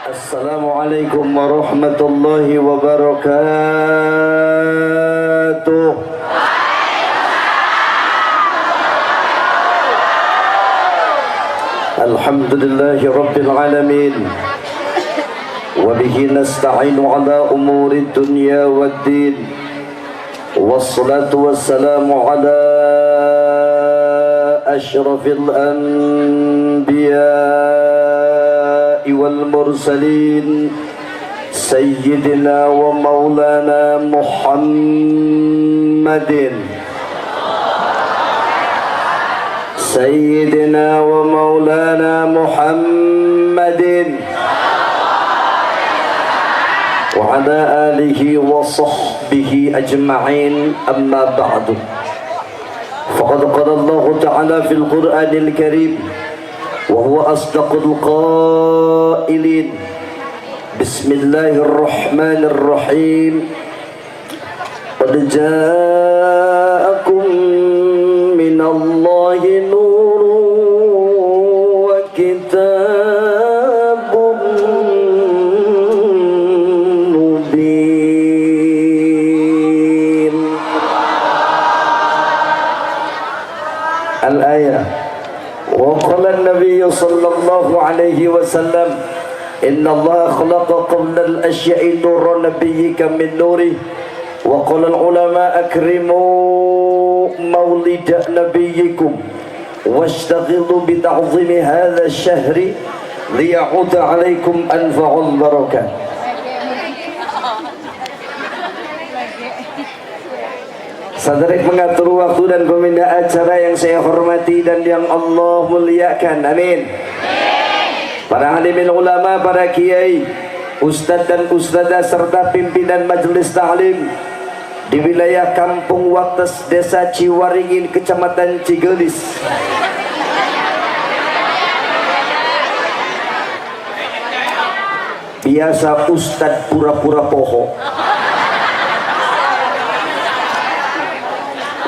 Assalamualaikum warahmatullahi wabarakatuh. Alhamdulillahi rabbil alamin. Wabihi nasta'inu ala umuri dunya waddin. Wassalatu wassalamu ala ashrafil anbiya والمرسلين سيدنا ومولانا محمد سيدنا ومولانا محمد وعلى آله وصحبه أجمعين أما بعد فقد قال الله تعالى في القرآن الكريم وهو أصدق القائلين بسم الله الرحمن الرحيم قد جاءكم من الله نور وكتاب مبين. الآية. وقال النبي صلى الله عليه وسلم إن الله خلق قبل الأشياء نور نبيك من نوره. وقال العلماء أكرموا مولد نبيكم واشتغلوا بتعظيم هذا الشهر ليعود عليكم أنفع البركة. Saudara pengatur waktu dan pembina acara yang saya hormati dan yang Allah muliakan, amin. Para hadirin ulama, para kiai, ustadz dan ustadzah serta pimpinan majelis ta'lim di wilayah Kampung Wates, Desa Ciwaringin, Kecamatan Cigelis. Biasa ustadz pura-pura poho.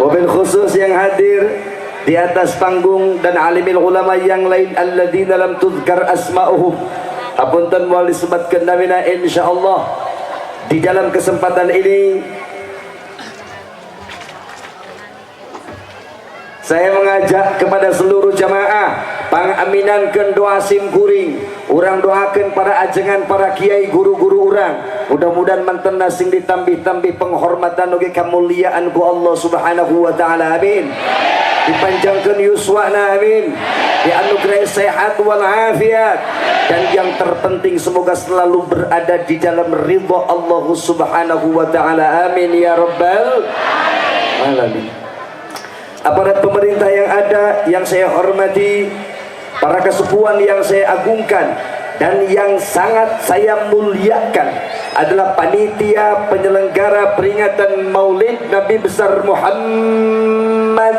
Wabil khusus yang hadir di atas panggung dan alimil ulama yang lain alladzina lam tuzkar asma'uhum, apunten moal disebutkeun namina insyaallah. Di dalam kesempatan ini saya mengajak kepada seluruh jamaah pangaminankeun doa simkuring, urang doakeun para ajengan, para kiai, guru-guru urang. Mudah-mudahan mantena sing ditambih-tambih penghormatan oge kamuliaan ku Allah Subhanahu wa taala, amin. Dipanjangkeun yuswana, amin. Dianugerahi sehat wal afiat, dan yang terpenting semoga selalu berada di dalam ridha Allah Subhanahu wa taala, amin ya rabbal alamin. Aparat pemerintah yang ada yang saya hormati, para kesepuhan yang saya agungkan dan yang sangat saya muliakan adalah panitia penyelenggara peringatan Maulid Nabi besar Muhammad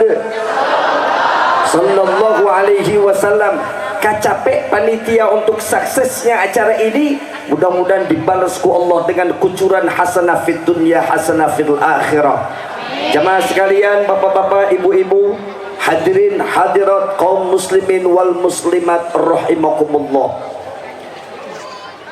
sallallahu alaihi wasallam. Kacapek panitia untuk suksesnya acara ini, mudah-mudahan dibalas ku Allah dengan kucuran hasanah fid dunya hasanah fil akhirah. Jamaah sekalian, bapak-bapak, ibu-ibu, hadirin hadirat kaum muslimin wal muslimat rahimakumullah.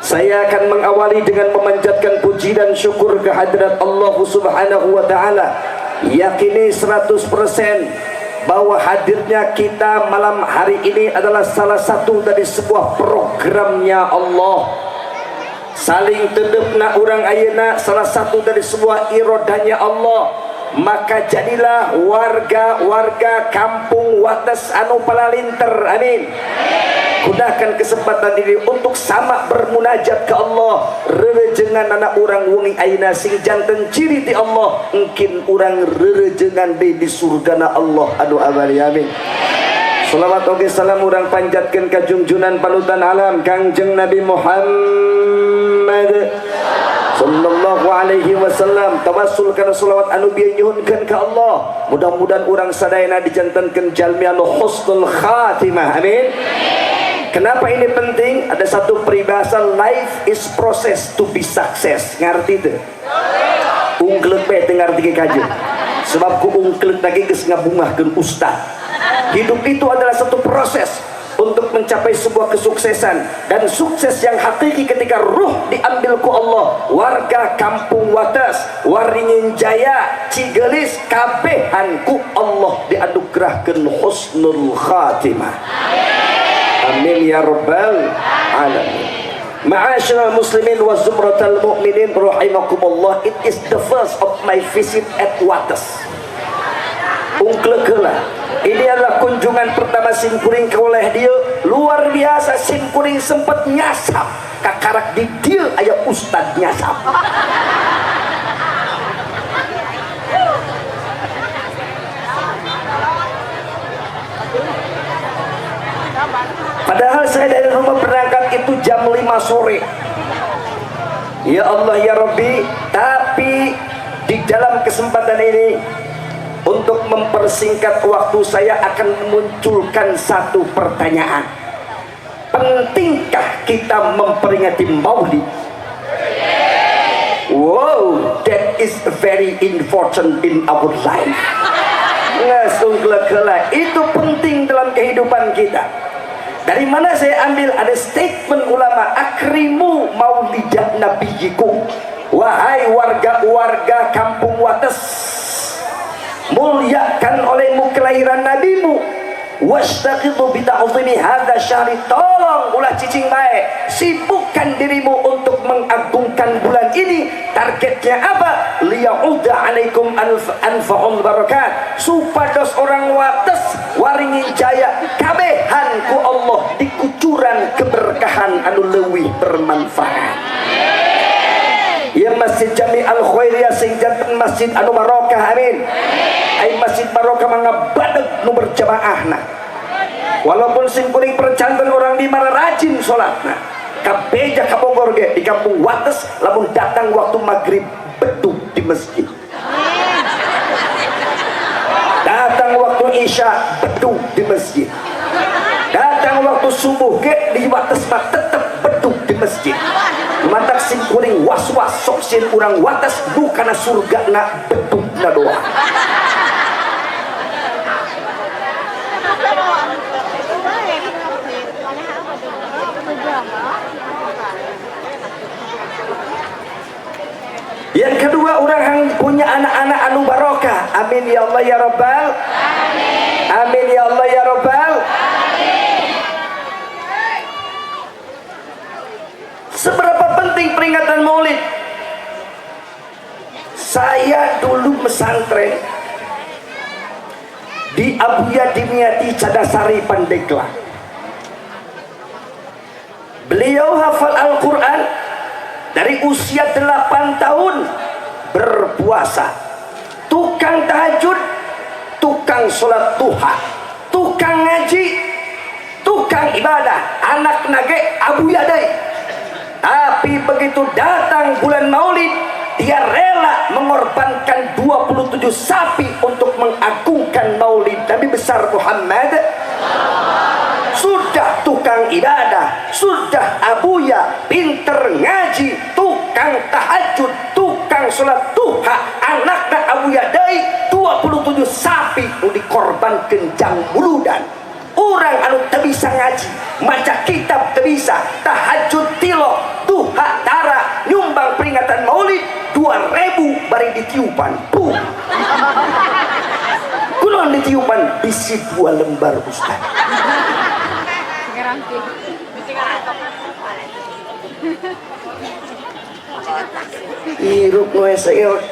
Saya akan mengawali dengan memanjatkan puji dan syukur kehadirat Allah Subhanahu wa taala. Yakini 100% bahwa hadirnya kita malam hari ini adalah salah satu dari sebuah programnya Allah. Saling tedepna urang ayeuna salah satu dari sebuah irodanya Allah. Maka jadilah warga-warga Kampung Wates anu palalinter, amin. Gunakan kesempatan ini untuk sama bermunajat ke Allah. Rerejengan anak orang wengi ayeuna sing janten ciri ti Allah, mungkin orang rerejengan di surgana Allah anu abadi, amin. Salawat oge salam urang panjatkeun ka junjunan panutan alam Kangjeng Nabi Muhammad sallallahu alaihi wasallam. Tawassul kana selawat anu bieu nyuhunkeun ka Allah, mudah-mudahan urang sadayana dijantenkeun jalmi anu husnul khatimah, amin. Kenapa ini penting? Ada satu peribahasa, life is process to be success. Ngerti itu? Ungklek bae teu ngarti kajeun. Sebab ku ungklek lagi geus ngabungahkeun ustaz. Hidup itu adalah satu proses untuk mencapai sebuah kesuksesan, dan sukses yang hakiki ketika ruh diambil ku Allah. Warga kampung Wates, Waringin Jaya, Cigelis, kabehan ku Allah dianugerahkan husnul khatimah. Amin ya rabbal alamin. Ma'asyiral muslimin wa zumratal mu'minin rahimakumullah, it is the first of my visit at Wates. Ungklekela, ini adalah kunjungan pertama Simkuring ke oleh dia. Luar biasa, Simkuring sempat nyasap kakarak di dia ayah ustad nyasap. Padahal saya dari rumah berangkat itu jam 5 sore. Ya Allah ya Rabbi, tapi di dalam kesempatan ini, untuk mempersingkat waktu, saya akan memunculkan satu pertanyaan. Pentingkah kita memperingati Maulid? Wow, that is very important in our life. Itu penting dalam kehidupan kita. Dari mana saya ambil? Ada statement ulama, akrimu maulidah nabiyikum. Wahai warga-warga kampung Wates, muliakan olehmu kelahiran nabimu. Wastaqidu bita'zimi hadza syahri, tolong ulah cicing baik, sibukkan dirimu untuk mengagungkan bulan ini. Targetnya apa? Liya'udha alaikum anfa'ul barakat, supados orang Wates, Waringin Jaya, kabehan ku Allah dikucuran keberkahan anu leuwih bermanfaat. Ya Masjid Jami Al Khairiyah sing janten masjid anu barokah, amin. Ai masjid barokah mangga badeg nu berjamaahna. Walaupun Simkuring percanten orang di mana rajin salatna. Kabeja ka Bogor ge di kampung Wates, lamun datang waktu maghrib bedug di masjid. Datang waktu isya bedug di masjid. Datang waktu subuh ge di Wates mah tetep bedug di masjid. Mantak Simkuring was-was sok sieun urang Wates dukana surgana bedugna doa. Yang kedua, orang yang punya anak-anak anu barokah. Amin ya Allah ya Rabbal. Amin. Amin ya Allah ya Rabbal. Amin. Seberapa penting peringatan Maulid? Saya dulu pesantren di Abuya Dimyati Cadasari Pandeglang. Beliau hafal Al-Quran dari usia 8 tahun, berpuasa, tukang tahajud, tukang sholat duha, tukang ngaji, tukang ibadah, anak nage Abuya dai. Tapi begitu datang bulan Maulid, dia rela mengorbankan 27 sapi untuk mengagungkan Maulid Nabi besar Muhammad. Sudah tukang ibadah, sudah Abuya, pinter ngaji, tukang tahajud, tukang sholat duha, anaknya Abuya dai 27 sapi nu dikorbankan jang buludan. Orang anu teu bisa ngaji, maca kitab teu bisa, tahajud tilo, duha tara, nyumbang peringatan Maulid 2000 bari ditiupan. Puh. Kunaon ditiupan? Bisi 2 lembar Ustaz. Hirup nu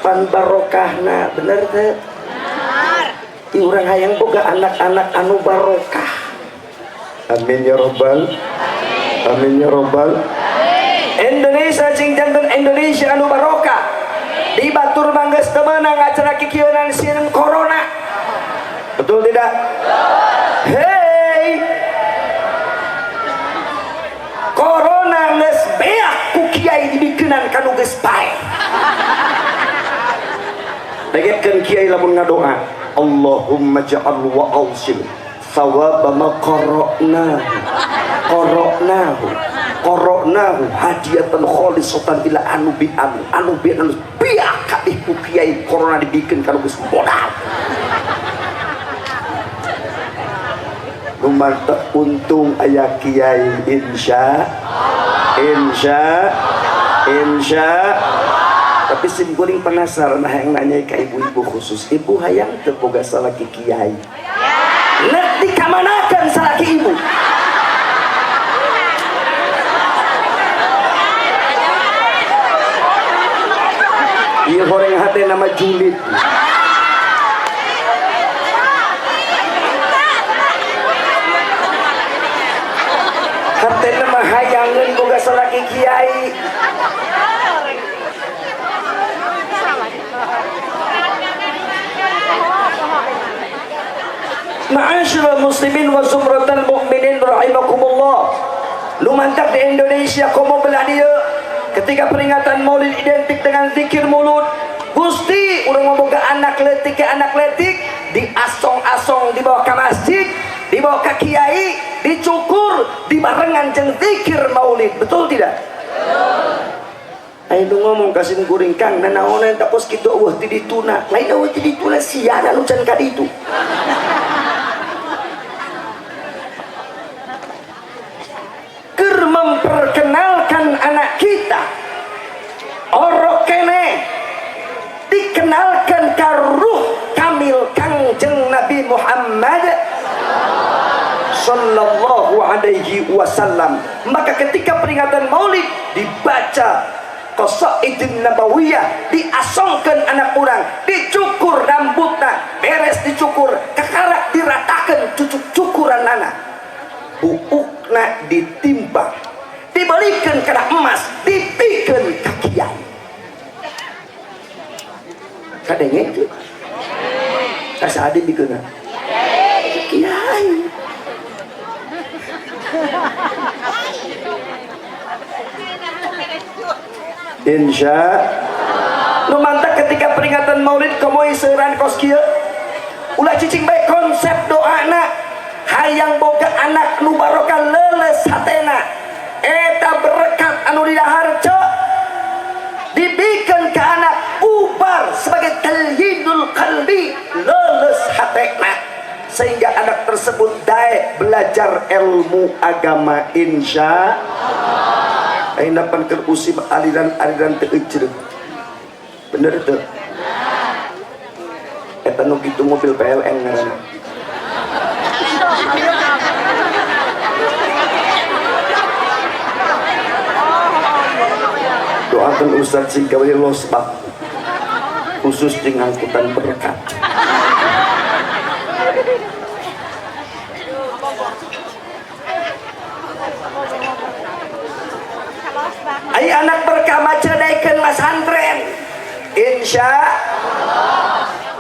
pan barokahna, bener teh? Benar. Ti urang hayang boga anak-anak anu barokah. Amin ya Rabbal. Amin ya Rabbal. Indonesia cing janten Indonesia anu barokah. Di batur manggeus teu meunang acara kikieun sieun corona. Betul tidak? Hei. Corona geus beak ku kiai dibikeunnan kanu geus bae. Dagetkeun kiai lamun ngadoa, Allahumma ja'al wa awsil thawaba ma qara'nahu hadiyatan khalisatan ila anu biak kabeh ku kiai corona dibikeun kanu geus modal. Nu mantap untung ayah kiai insya tapi sim kuring penasaran yang nanya ke ibu-ibu khusus ibu hayang terboga salaki kiai ngerti kamanakan salaki ibu iya goreng hati nama julid hati nama hayangan boga salaki kiai Ma'asyiral muslimin wa zumratal mu'minin rahimakumullah. Lu mantap di Indonesia komo belah dia ketika peringatan Maulid identik dengan zikir mulut. Gusti urang memboga anak letik ke anak letik diasong-asong dibawa ke masjid, dibawa ke kiai, dicukur, dibarengan jeung zikir Maulid. Betul tidak? Ayo ngomong kasih kuring kang nanaonan tapos kitu eueuh ti dituna. Lain eueuh ti dituna siana nu can ka ditu. Memperkenalkan anak kita orok kene dikenalkan karuh kamil kangjeng Nabi Muhammad sallallahu alaihi wasallam. Maka ketika peringatan Maulid dibaca qasaidun nabawiyah, diasongkeun anak urang, dicukur rambutna, beres dicukur, kakarak diratakeun cucuran anak, buukna ditimbang, dibalikan kena emas, dipikeun ka kiai. Kadenge itu asa adi dikeuna kiai. Insya nu mantap ketika peringatan Maulid komoy seueuran kos kieu ulah cicing bae konsep doana hayang boga anak nu barokah leuleus hatena eta berkat anu didaharjo dibikeun ka anak ubar sebagai talhidul qalbi leuleus hatena sehingga anak tersebut daek belajar ilmu agama insya aing dapan keur usib aliran-aliran teu ejreg. Bener teu? Eta nu kitu mobil PLN ngaranna. Doakan Ustaz sing gawe losbak khusus jeung angkutan berkat. Ai anak berkah maca daikeun masantren insya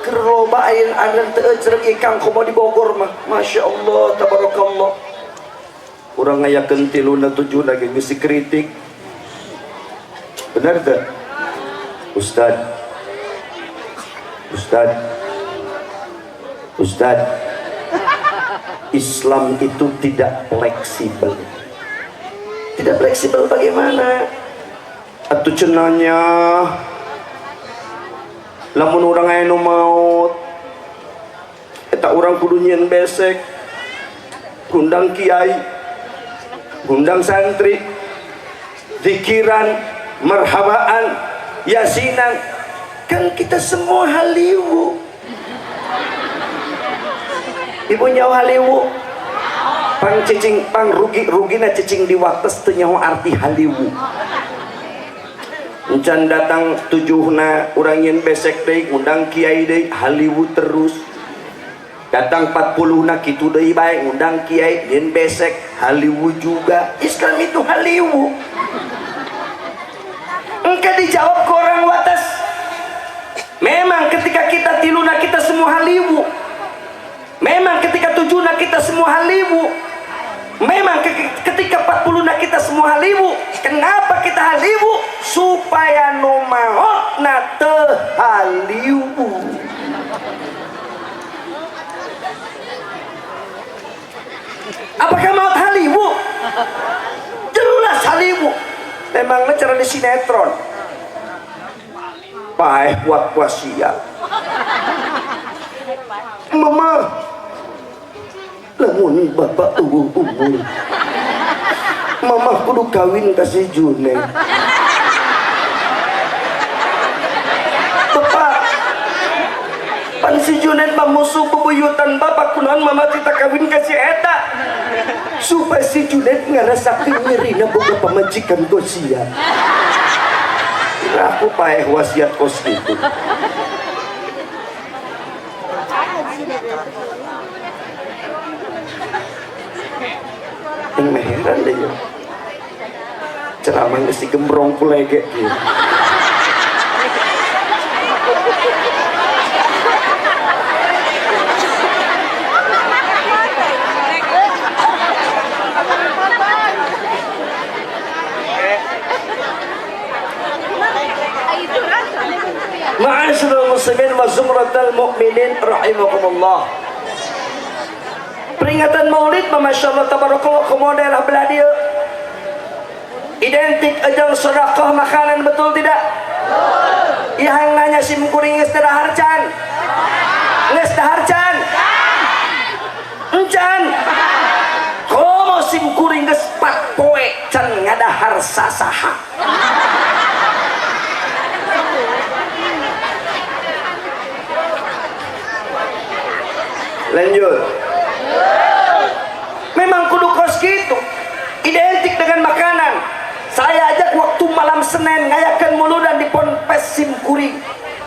keur loba aya anu teu ejreg ikang komo di Bogor mah masyaallah tabarakallah urang ngayakeun 3-7 lagi geus dikritik. Benar teu Ustaz Islam itu tidak fleksibel. Tidak fleksibel bagaimana? Atuh cenanya lamun urang aya nu maot eta urang kudu nyieun besek, ngundang kiai, ngundang santri, zikiran, marhabaan, yasinan. Kan kita semua haliwu. Ibu nyawa haliwu pang cicing pang rugina cicing diwaktes teu nyaho arti haliwu. Encan datang 7na urang nyeun besek deui ngundang kiai deui haliwu terus. Datang 40na kitu deui bae ngundang kiai nyeun besek haliwu juga. Islam itu haliwu. Engke dijawab ke orang wates. Memang ketika kita tiluna kita semua haliwu. Memang ketika 7na kita semua haliwu. Memang ketika 40na kita semua haliwu. Kenapa kita haliwu? Supaya nu maotna teu haliwu. Apakah maot haliwu? Jelas haliwu. Memangnya cara di sinetron. Paeh buat puasia. Mama lamun bapak umur mama kudu kawin kasih Junet. Bapak pan si Junet musuh bebuyutan bapak kunaon mama kita kawin kasih eta supaya si Junet ngarasakeun nyerina boga pamajikan gosia. Aku paeh wasiat kos itu. Yang meheran deh ya. Ceramah ngesi gembrong pulege gitu. Ma'asyiral muslimin wa zumratal mu'minin rahimakumullah. Peringatan Maulid masyaallah tabarakallah kemudian daerah belah dia identik ajang sedekah makanan, betul tidak? Betul. Yang nanya sim kuring geus dahar can? Geus dahar can? Encan. Komo sim kuring geus 4 poe can ngadahar sasaha. Lanjut. Memang kudu kos gitu, identik dengan makanan. Saya ajak waktu malam Senin ngayakan muludan di Ponpes Simkuring.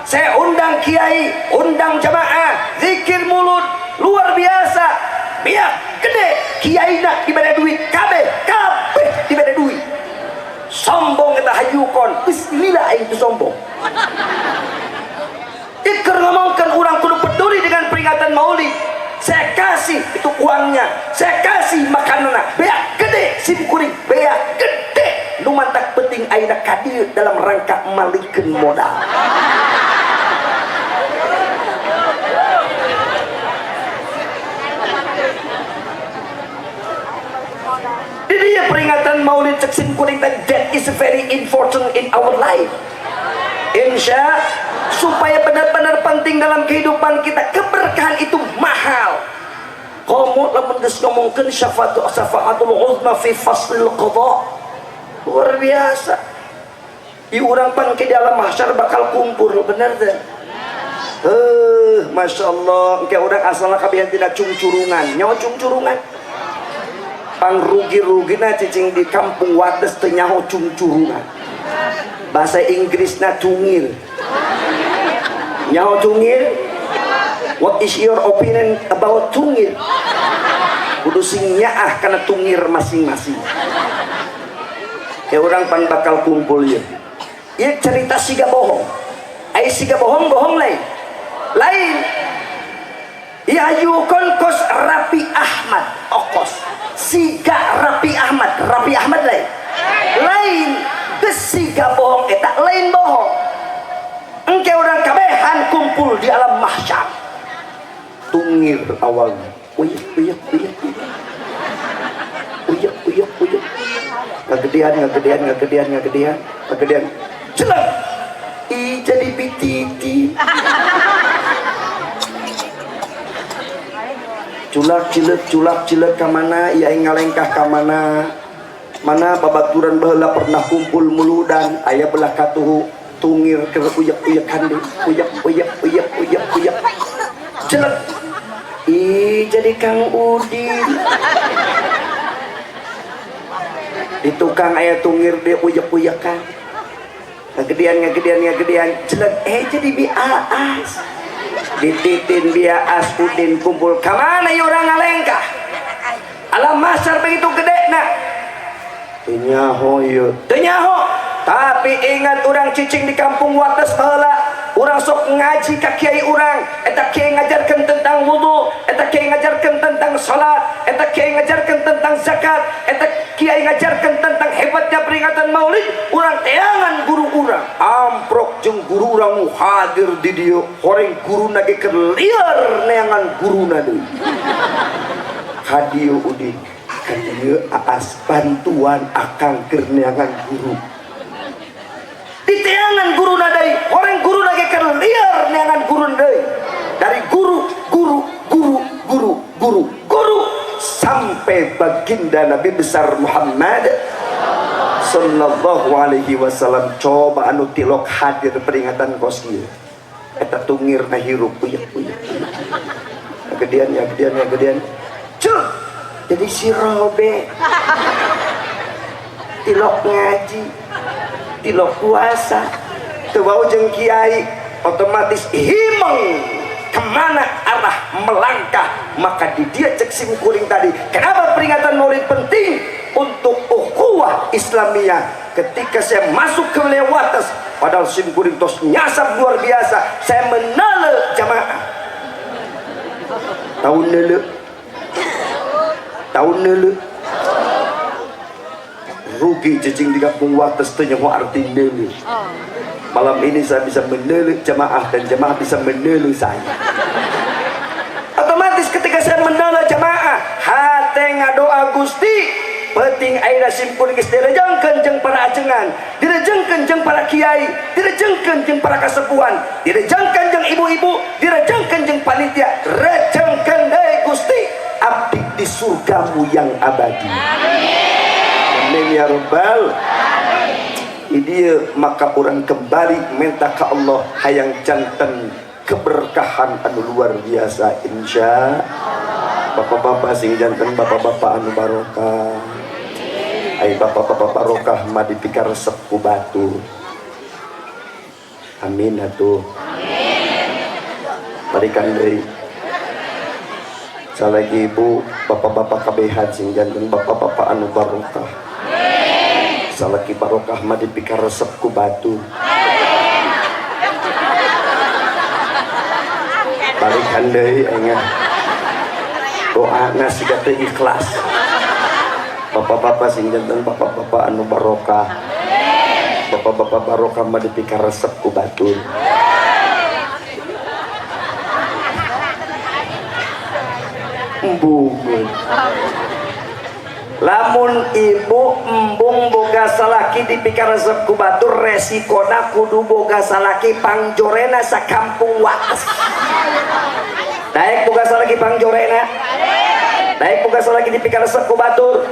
Saya undang kiai, undang jamaah, zikir mulud luar biasa. Biar gede kiai nak diberi duit, kabeh diberi duit. Sombong kita hayukon, bismillah itu sombong. Iker ngomongkan orang kudu peduli dengan peringatan Maulid. Saya kasih itu uangnya, saya kasih makanannya, beak gede simkuring, beak gede lumantak penting aina kadir dalam rangka malikeun modal. Jadi ya peringatan Maulid cek simkuring that is very important in our life. Insya supaya benar-benar penting dalam kehidupan kita, keberkahan itu mahal. Kamu lamun geus ngomongkeun syafaatul uzma fi faslil qada, luar biasa. Ieu urang pan ke dalam mahsyar bakal kumpul, bener teh? Masyaallah, engke urang asalna kabihan tina cungcurungan, nyawa cungcurungan. Pang rugi-rugina cicing di kampung Wates teu nyaho cungcurungan. Bahasa Inggrisna tungir. Nyaho tungir? What is your opinion about tungir? Kudu sing nyaah kana tungir masing-masing. Ya orang pan bakal kumpul ya. Ieu cerita siga bohong. Ai siga bohong lain. Lain. Ya yukon kos Rapi Ahmad okos. Siga Rapi Ahmad lain. Lain. Siga bohong eta lain bohong. Engke orang kabehan kumpul di alam mahsyar. Tungir awalnya. Uyak. Ngagedean. Celak. Jadi pititi. Culak cilet ka mana? Ieu ngalengkah ka mana? Mana babaturan baheula pernah kumpul muludan aya belah katuhu tungir keur uyak hande uyak jelek jadi Kang Udin di tukang aya tungir dia uyak-uyakan ngagedean jelek jadi biaas dititin biaas Udin kumpul ka mana ieu urang ngalengkah alam mahsyar begitu gedena. Tenyaho, tapi ingat orang cicing di kampung Wates baheula, orang sok ngaji ka kiai urang, eta kiai ngajarkeun tentang wudu, eta kiai ngajarkeun tentang salat, eta kiai ngajarkeun tentang zakat, eta kiai ngajarkeun tentang hebatnya peringatan Maulid. Urang teangan guru urang, amprok jeung guru urang hadir di dieu, horeng guruna ge keur lieur neangan guruna deui. Hadieu Udin. Kadieu aas bantuan akang keur neangan guru. Di teangan guruna deui, horeng guruna ge keur lieur neangan guruna deui. Dari guru sampai baginda Nabi besar Muhammad sallallahu alaihi wasallam. Coba anu tilok hadir peringatan kos kieu eta tungir na hirup puyak gedean cuk jadi si Robe tilok ngaji tilok puasa teu wau jeung kiai otomatis himeng kemana arah melangkah. Maka di dia cek simkuring tadi, kenapa peringatan maulid penting? Untuk ukhuwah Islamiyah. Ketika saya masuk ke wilayah Wates, padahal simkuring tos nyasap luar biasa, saya menele jamaah tahun nele rugi cacing di kampung Wates teu nyaho arti nele. Malam ini saya bisa menele jamaah dan jamaah bisa menele saya. Otomatis ketika saya menele jamaah, hate ngadoa Gusti penting ayeuna simkuring geus direjengkeun jeung para ajengan, direjengkeun jeung para kiai, direjengkeun jeung para kasepuhan, direjengkeun jeung ibu-ibu, direjengkeun jeung panitia, rejengkeun deui Gusti abdi di surgamu yang abadi. Amin ya rabbal maka orang kembali minta ke Allah hayang janten keberkahan anu luar biasa insya bapak-bapak sing janten bapak-bapak anu barokah ai bapak-bapak barokah mah dipikar resep ku batu. Amin atuh barikan deui salagi ibu bapak-bapak kabehan sing janten bapak-bapak anu barokah salaki barokah mah dipikar resep ku batu. Balikan deui engah doa siga teh ikhlas. Bapak-bapak sing janten bapak-bapak anu barokah, bapak-bapak barokah mah dipikar resep ku batu. Embung lamun ibu embung boga salaki dipikar resep ku batur resikona kudu boga salaki pangjorena sakampung Wates. Daek boga salaki pangjorena, daek boga salaki dipikar resep ku batur.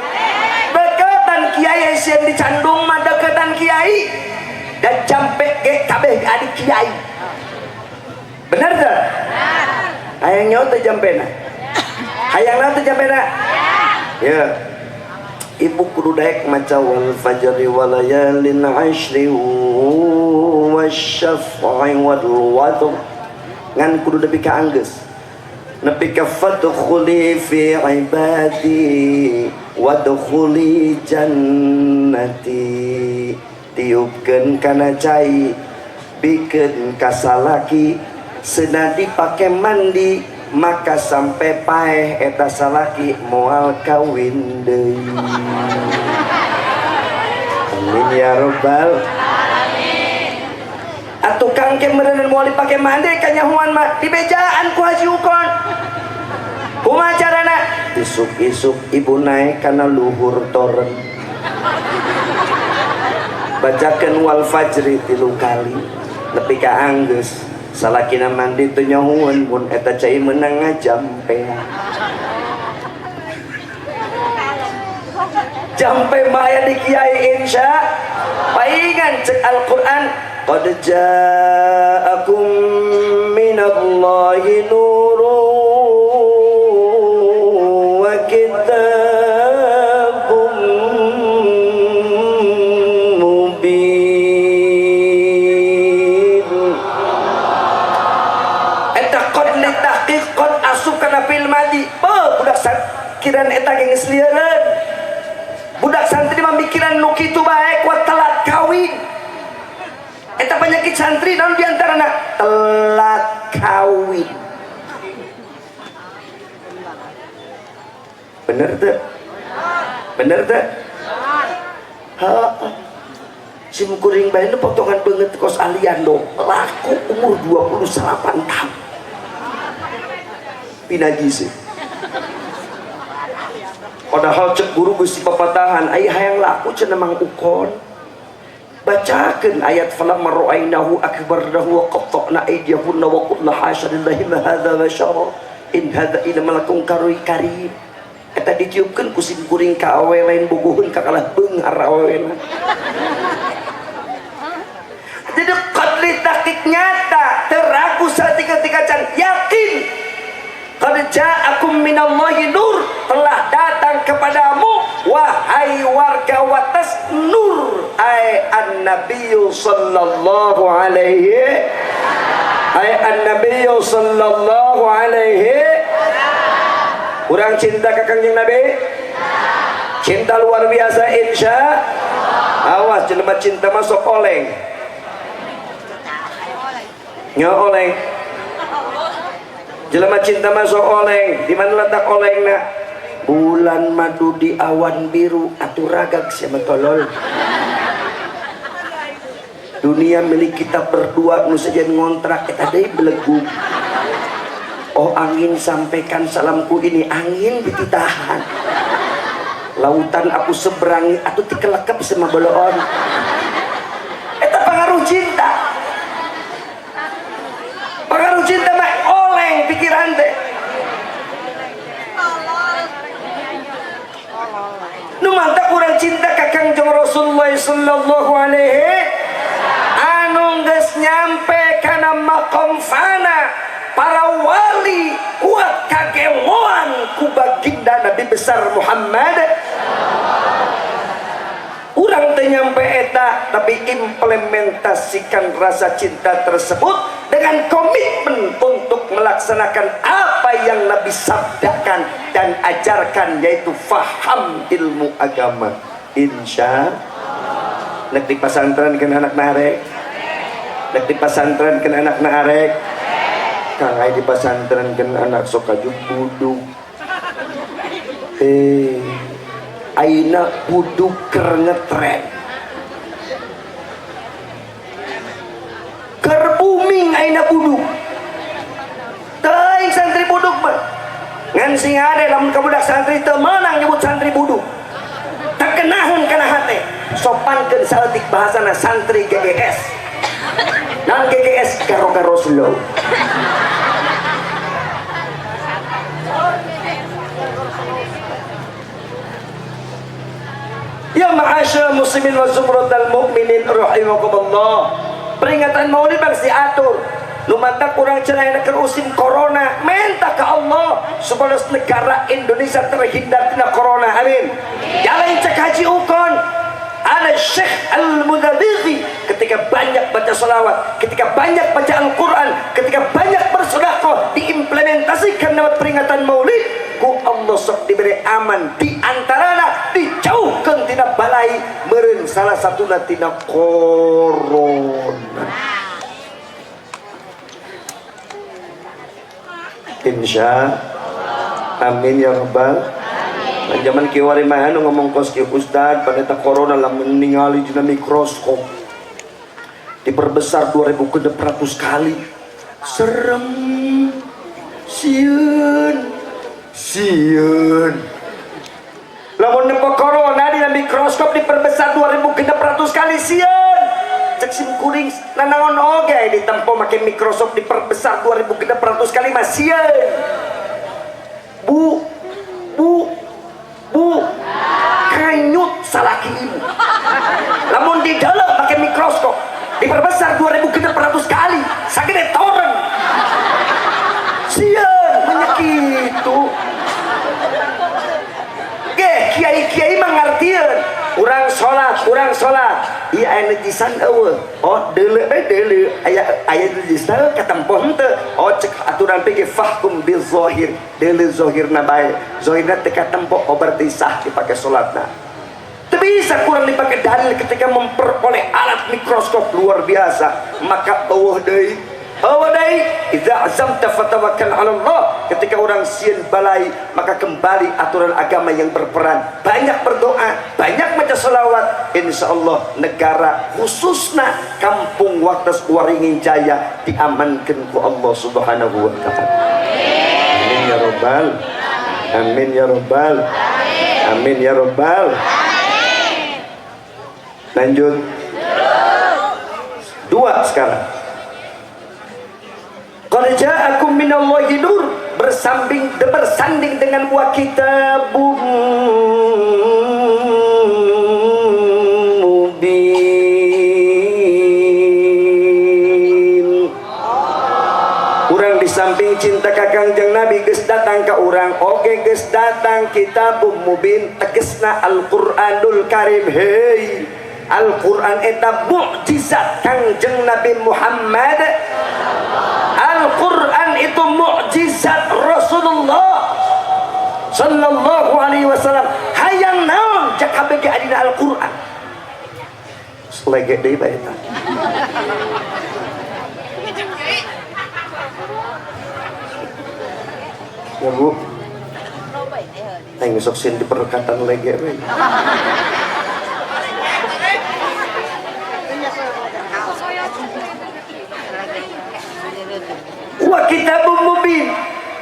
Deketan kiai sieun dicandung mah deketan kiai dan jampe ge kabeh adik kiai. Bener teu? Hayang nyaho teu jampena? Hayang naon teu jampena? Ya. Ibu kudu daek maca wal fajri wal layalin ashri wasyaf'i wal watr ngan kudu nepi ka anggeus nepi ka fadkhuli fi ibadi wadkhuli jannati tiupkeun kana cai bikeun ka salaki seuna dipake mandi maka sampai paeh eta salaki moal kawin deui. Amin ya rabbal alamin. Atuh kangke meureun moal dipake mandi kanyahoan mah dibejaan ku Haji Ukon. Kumaha carana? Isuk-isuk ibu naik kana luhur toren. Bacakeun wal fajri 3 kali nepi ka anggeus. Salakina mandi tu nyahuan pun eta cai menang ngajampe jampe maya di kiai insya paingan cek Al-Quran qad ja'akum minallahi nurun wa kitabun kiran eta geus lieureun budak santri mah mikiran nu kitu bae kuat telat kawin eta penyakit santri naon diantarana telat kawin. Bener teu? Bener teu? Simkuring bae nu potongan beungeut kos alian dong laku umur 28 tahun pinagisi. Padahal cek guru Gusti papatahan aya hayang laku cenah Mang Ukon bacakeun ayat falamma ra'ainahu akbarnahu wa qatta'na aydiyahunna wa qulna hasya lillahi ma hadza bashara in hadza illa malakun karim. eta ditiupkeun ku sim kuring ka awewe lain bogoheun ka kalah beungar awewena. Jadi qadli tahqiq nyata teragu satika-tika can yakin qad ja'akum minallahi nur, telah datang kepadamu wahai warga watas nur ai an-nabiyyu sallallahu alaihi sallallahu alaihi. Urang cinta ka Kangjeng Nabi? Cinta luar biasa insya. Awas jelema cinta masuk oleng. Nya oleng. Jelema cinta masuk oleng. Di mana letak olengna? Bulan madu di awan biru atuh ragag sia tolol. Dunia milik kita berdua nu sajen ngontrak eta deui belegu. Oh angin sampaikan salamku ini, angin dititahan. Lautan aku seberangi atuh tikelekep sama boloon. Eta pengaruh cinta. Pengaruh cinta mah oleng pikiran teh. Nu mantap urang cinta ka Kangjeng Rasulullah sallallahu alaihi anu geus nyampe kana maqam fana. Para wali kuat kagemoan ku baginda Nabi besar Muhammad. Urang teh nyampe eta tapi implementasikan rasa cinta tersebut dengan komitmen untuk melaksanakan apa yang Nabi sabdakan dan ajarkan, yaitu faham ilmu agama. Insya Allah. Di pesantren kan anak narek, di pesantren kan anak narek. Kang ai di pesantren kan anak sok aju buduk. Aina buduk keur ngetren. Keur booming aina buduk. Teuing santri buduk mah. Ngan sing ade lamun ka budak santri teu meunang nyebut santri buduk. Terkenaheun kana hate. Sopankeun saeutik bahasana santri GGS. Dan GGS karo-karo slow. Ya ma'asyar muslimin wa zumratal mu'minin rahimakumullah. Peringatan Maulid bang diatur. Lumantak kurang cenah keur usim corona, minta ke Allah supaya negara Indonesia terhindar dari corona. Amin. Jalan cek haji ukon. Ada Syekh Al-Mudabighi ketika banyak baca salawat, ketika banyak baca Al-Quran, ketika banyak bersedekah diimplementasikan lewat peringatan Maulid, ku Allah sok diberi aman di antarana dijauhkan tina balai meureun salah satuna tina corona. Insya amin ya rabbal. Zaman kiwari mah anu ngomong kos ki ustad pada ta corona lamun ningali dina mikroskop diperbesar 2600 kali. Serem. Sieun. Lamun nempo corona dina mikroskop diperbesar 2600 kali sieun. Cek sim kuring nanaon oge ditempo make mikroskop diperbesar 2600 kali mah sieun. Bu, kanyut salaki ibu. Lamun di dalam pakai mikroskop diperbesar 2600 kali, sagede toreng. Sieun menyekitu. Ge kiai-kiai mangartieun, urang salat. Ieu aya nejisan eueuh. Oh, deuleu aya nejisan katempo henteu. Oh, cek aturan PG fahkum bil zahir. Deuleu zahirna bae. Zahirna teu katempo oh berarti sah dipake salatna. Teu bisa kurang dipake dalil ketika memperoleh alat mikroskop luar biasa. Maka eueuh deui. Idza azamta fatawakkal 'ala Allah. Ketika orang sieun balai, maka kembali aturan agama yang berperan. Banyak berdoa, banyak baca selawat. Insyaallah negara khususna kampung Wates Waringin Jaya diamankan ku Allah Subhanahu wa taala. Amin ya rabbal. Amin ya rabbal. Amin ya rabbal. Lanjut. Dua sekarang. Qad ja'akum minallahi nur, bersambing bersanding dengan buah Kitabum Mubin. Urang di samping cinta ka Kangjeng Nabi geus datang ka urang oge geus datang Kitabum Mubin, tegesna Al-Qur'anul Karim. Hei, Al-Quran eta mukjizat Kangjeng Nabi Muhammad. Al-Quran itu mukjizat Rasulullah sallallahu alaihi wasallam. Hayang naon cek kabeh adina Al-Quran. Selege deui bae eta. Ya Bu. Aing sok sin di perkatan lege we. Wa Kitabum Mubin,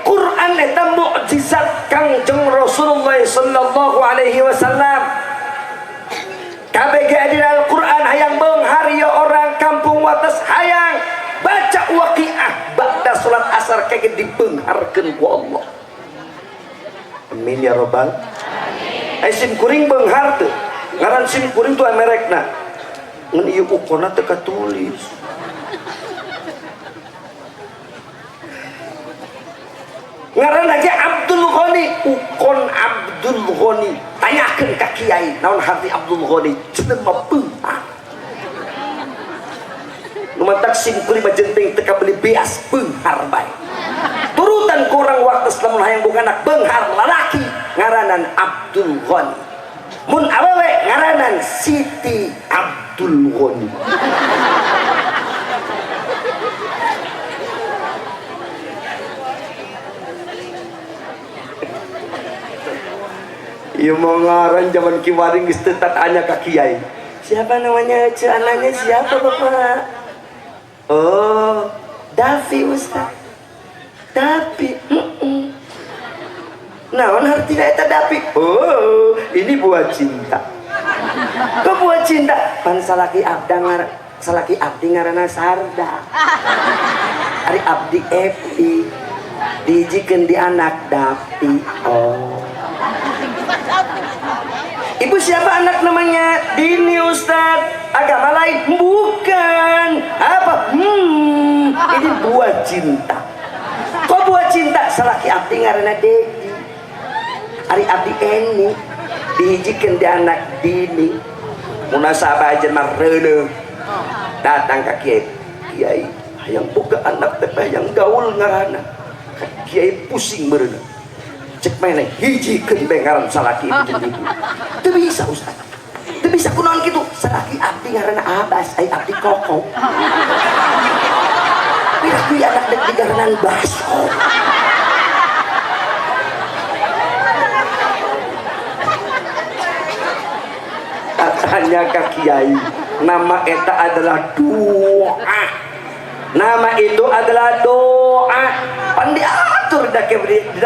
Quran eta mukjizat Kangjeng Rasulullah sallallahu alaihi wasallam. Kabeh dina Al-Qur'an hayang beunghar ya orang kampung wates hayang baca Waqiah ba'da salat asar kage dibeungharkeun ku Allah. Amin ya rabbal alamin. Sim kuring beunghar teu. Ngaran sim kuring tu merekna. Ngan ieu ukona teu katulis. Ngaran lagi Abdul Ghani, ukon Abdul Ghani. Tanyakeun ka kiai, naon harti Abdul Ghani? Cenah mah beunghar. Nu mantak sim kuring mah jenting teu kabeli beas beunghar bae. Turutan ku urang waktu lamun hayang boga anak beunghar lalaki ngaranan Abdul Ghani. Mun awewe ngaranan Siti Abdul Ghani. Iya mau ngaran zaman kiwaring geus teu tanya ka kiai. Siapa namanya? Anaknya siapa Bapak? Oh, Davi Ustaz. Davi. Naon hartina eta Davi? Oh, ini buah cinta. Kok buah cinta? Pan salaki abdi ngaranna Sarda. Ari abdi Epi. Dijikeun di anak Davi. Oh. Ibu siapa anak namanya? Dini Ustaz. Agama lain? Bukan. Apa? Ini buah cinta. Kok buah cinta? Salaki abdi ngaranna Dedi. Ari abdi Eni dihijikeun di anak Dini. Munasabah aja mah reuneuh. Datang ka kiai. Hayang boga anak teh hayang gaul ngaranna. Kiai pusing meureuneuh. Cek mana hijikeun bae ngaran salaki ibu. Teu bisa Ustaz. Teu bisa kunaon kitu. Salaki abdi ngaranna Abbas, ai abdi Koko. Pira kuy anak dek digaranan Basko. Katanya ka kiai, nama eta adalah doa. Nama itu adalah doa. Pandi atur da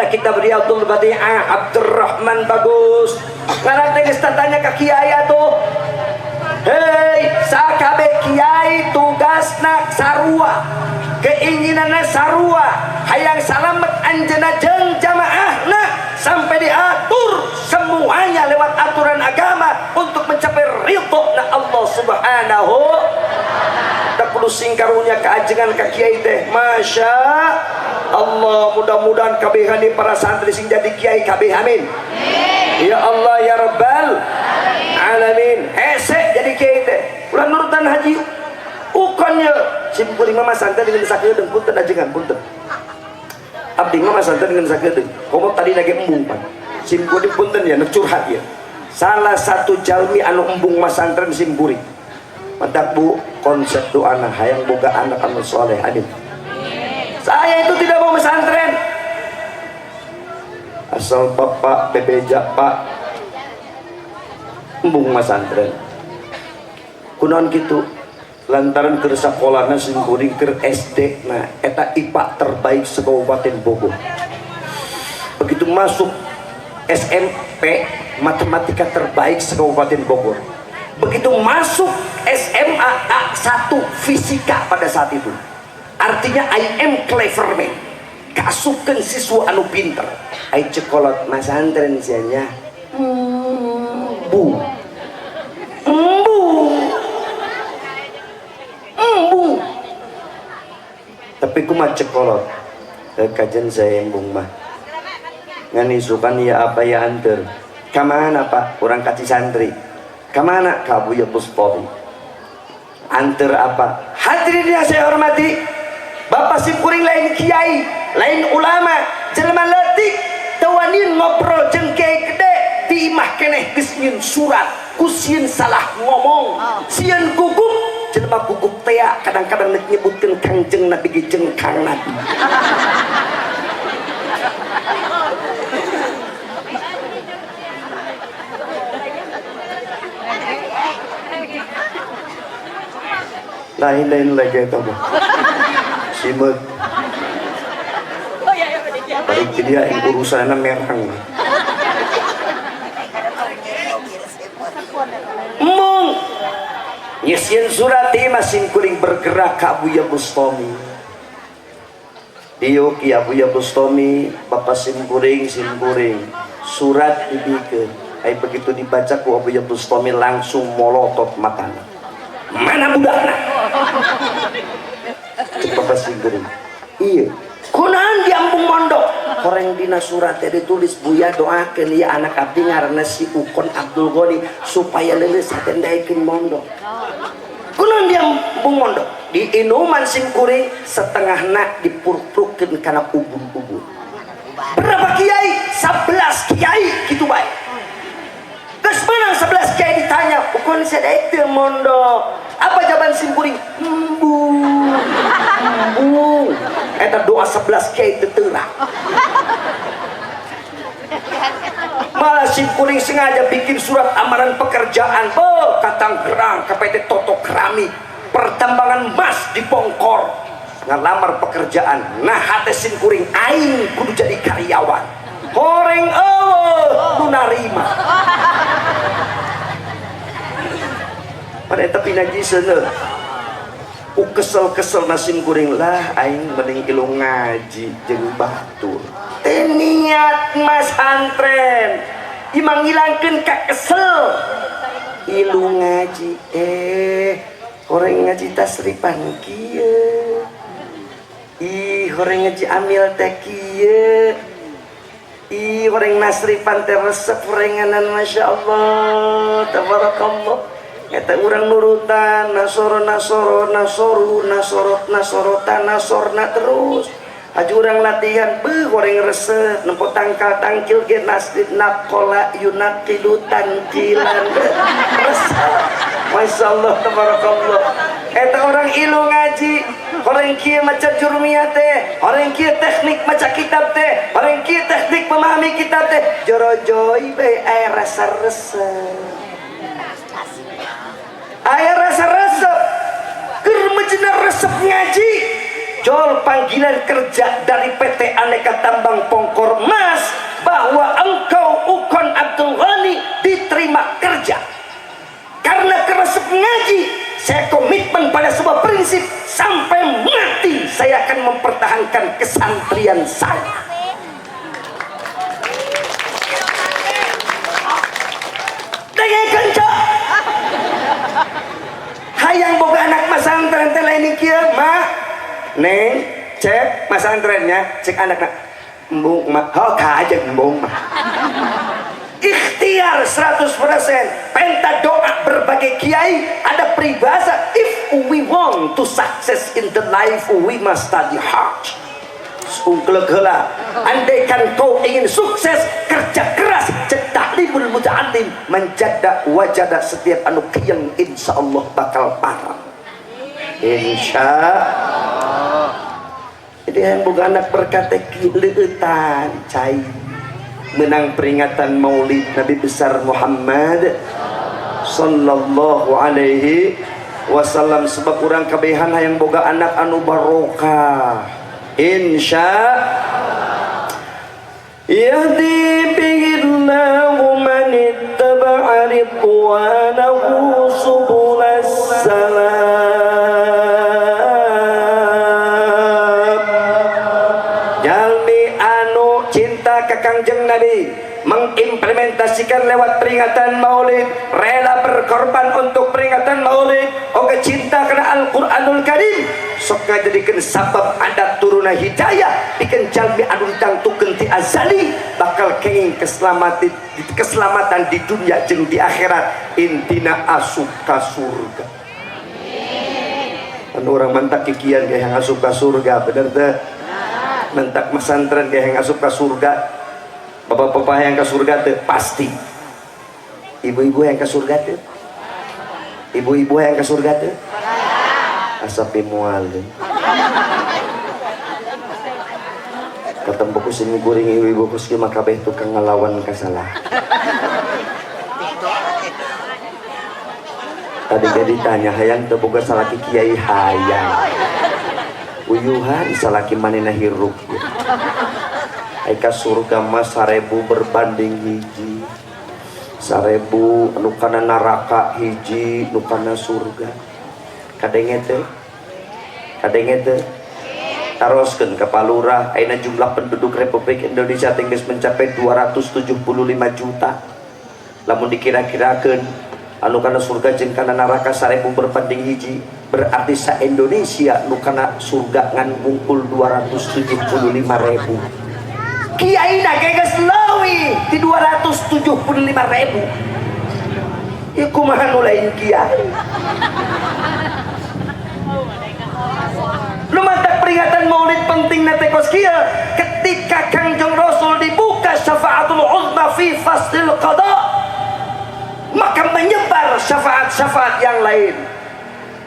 kitab Riyadhul Badi'ah Abdurrahman Bagus. Karena geus tanya ka kiai atuh. Hei, sakabe kiai tugasna sarua. Keinginanna sarua, hayang salamet anjeunna jeung jamaahna sampai diatur semuanya lewat aturan agama untuk mencapai ridhonya Allah Subhanahu. Tak perlu singkarunya keajengan ka kiai teh. Masya Allah, mudah-mudahan kabehani para santri sing jadi kiai kabeh amin. Ya Allah ya Rabbal alamin. Hese jadi kiai teh. Ulah nurutan haji ukonnya sim kuring mah santri dengan sakedeung punten ajengan punten. Abdi mah santri dengan sakedeung. Komo tadi lagi embung pan. Sim kuring punten ya curhat ya. Salah satu jalmi anu embung mas santri sim kuring. Mantap Bu, konsep doana hayang boga anak anu soleh amin. Saya itu tidak mau pesantren. Asal bapak bebeja Pak embung pesantren. Kunaon kitu? Lantaran keur sakolahna sing kuring keur SD, nah eta IPA terbaik se-Kabupaten Bogor. Begitu masuk SMP, matematika terbaik se-Kabupaten Bogor. Begitu masuk SMA A1 fisika pada saat itu. Artinya I am clever man. kasupkeun siswa anu pinter ai cekolot masantren sia bu tapi kumaha cekolot kajen saya embung mah ngan isukan ya apa ya anter kamana pak orang kaci santri kamana ka Buya Bustami anter apa hadirin yang saya hormati Bapak Simkuring lain kiai lain ulama jelema leutik tawanin ngobrol jeung kiai gede di imah keneh geus nyieun surat ku sieun salah ngomong sieun gugup jelema gugup teh kadang-kadang nyebutkeun Kangjeng Nabi jeung Kang Nabi lain-lain lagi itu mah simet balik dia yang urusannya merang mung nyisian surati masing kuring bergerak ke Buya Bustami diuk ya Buya Bustami Bapak simkuring surat dibikeun ai begitu dibaca ku Buya Bustami langsung molotot matana mana budakna Bapak simkuring iya kunaon diambung mondok koreng dina surat ditulis Buya doakeun ya anak abdi ngaranna si Ukon Abdul Ghani supaya leuleus hatendaikeun mondok kunaon diambung mondok di inuman simkuring setengahna dipurprukeun kana ubun-ubun berapa kiai 11 kiai gitu bae geus menang 11 kiai ditanya Ukon sadaya teu mondok apa jawaban simkuring eta doa 11 kiai teteura malah simkuring sengaja bikin surat amaran pekerjaan katang gerang ke PT Toto Keramik pertambangan emas di Pongkor ngalamar pekerjaan nah hate simkuring aing kudu jadi karyawan horeng nu narima pada eta pinajiseun kesel-kesel nasim kuring lah aing mending ilu ngaji jeung batur teh niat mas antren imang ngilangkeun ka kesel ilu ngaji horeng ngaji tasrifan kieu horeng ngaji amil teh kieu horeng nasrifan teh resep horenganan masyaallah tabarakallah eta urang nurutan nasorot nasorna terus aju urang latihan goreng resep nempo tangkal tangkil ge nasdid naqala yunaqidu tanqilan resep masyaallah tabarakallah eta orang ilu ngaji orang kieu maca jurmiyah teh orang kieu teknik maca kitab teh orang kieu teknik memahami kitab teh jorojoy bae aya rasa resep aya rasa resep keur mejena resep ngaji jol panggilan kerja dari PT Aneka Tambang Pongkor Mas bahwa engkau Ukon Abdul Ghani diterima kerja karena keresep ngaji saya komitmen pada sebuah prinsip sampai mati saya akan mempertahankan kesantrian saya dengan kencang hayang boga anak masantren teh lain kieu mah neng cek masantrennya cek anakna embung mah ho kajeng embung mah ikhtiar 100% penta doa berbagai kiai ada peribahasa if we want to success in the life we must study hard ungkleuk heula andaikan kau ingin sukses kerja keras cek taklimul muta'allim menjada wajada setiap anu kiyeng insyaallah bakal parah insyaallah jadi yang boga anak berkata leueutan cai menang peringatan maulid Nabi besar Muhammad sallallahu alaihi wasallam sebab urang kabehan hayang boga anak anu barokah insyaallah yahdi bihillahu man ittaba'a ridwanahu subulas salam jalan Kangjeng Nabi, mengimplementasikan lewat peringatan Maulid, rela berkorban untuk peringatan Maulid, oke cinta karena Al-Qur'anul Karim, sok ngajadikeun sabab adat turuna hidayah pikeun jalmi anu ditangtukeun ti azali bakal kenging keselamatan di dunia jeung di akhirat, intina asup ka surga. Anu urang mantak kikian ge yang asup ka surga, bener teh? Mentak pesantren ge yang asup ka surga. Bapak-bapak yang ke surga tuh pasti. Ibu-ibu yang ke surga tuh. Ibu-ibu yang ke surga tuh. Asapi mual. Ketemu kusini guring ibu-ibu kuski makabeh tukang ngelawan kasalah. Tadi jadi tanya hayang teu boga salaki kiai hayang. Uyuhan salaki manehna hirup. Aika surga mas 1000 berbanding hiji, 1000 anu kana neraka hiji nu kana surga. Kadenge teh taroskeun ka palurah ayeuna jumlah penduduk Republik Indonesia geus mencapai 275 juta. Lamun dikira-kirakeun anu kana surga jeung kana neraka 1000 berbanding hiji, berarti sa Indonesia nu kana surga ngan ngumpul 275.000. Kiai na geus leuwih di 275.000. Ya kumaha nu lain kiai. Nu mantak peringatan Maulid penting na teh kos kieu, ketika Kangjeng Rasul dibuka syafaatul uzma fi faslil qada, maka menyebar syafaat-syafaat yang lain.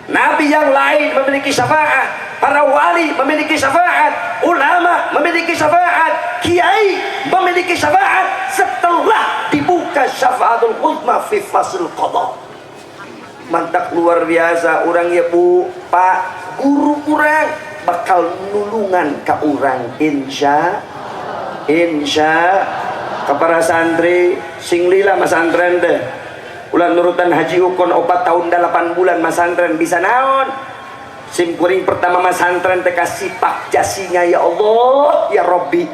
Nabi yang lain memiliki syafaat, para wali memiliki syafaat, ulama memiliki syafaat, kiai memiliki syafaat setelah dibuka syafaatul uzma fi fasl qada. Mantap luar biasa urang ya Bu, Pak, guru urang bakal nulungan ka urang insya kepada santri sing lila masantren teh. Ulah nurutan haji ukon 4 tahun 8 bulan masantren bisa naon? Sim kuring pertama masantren teh kasih pak jasinya ya Allah ya Robbi.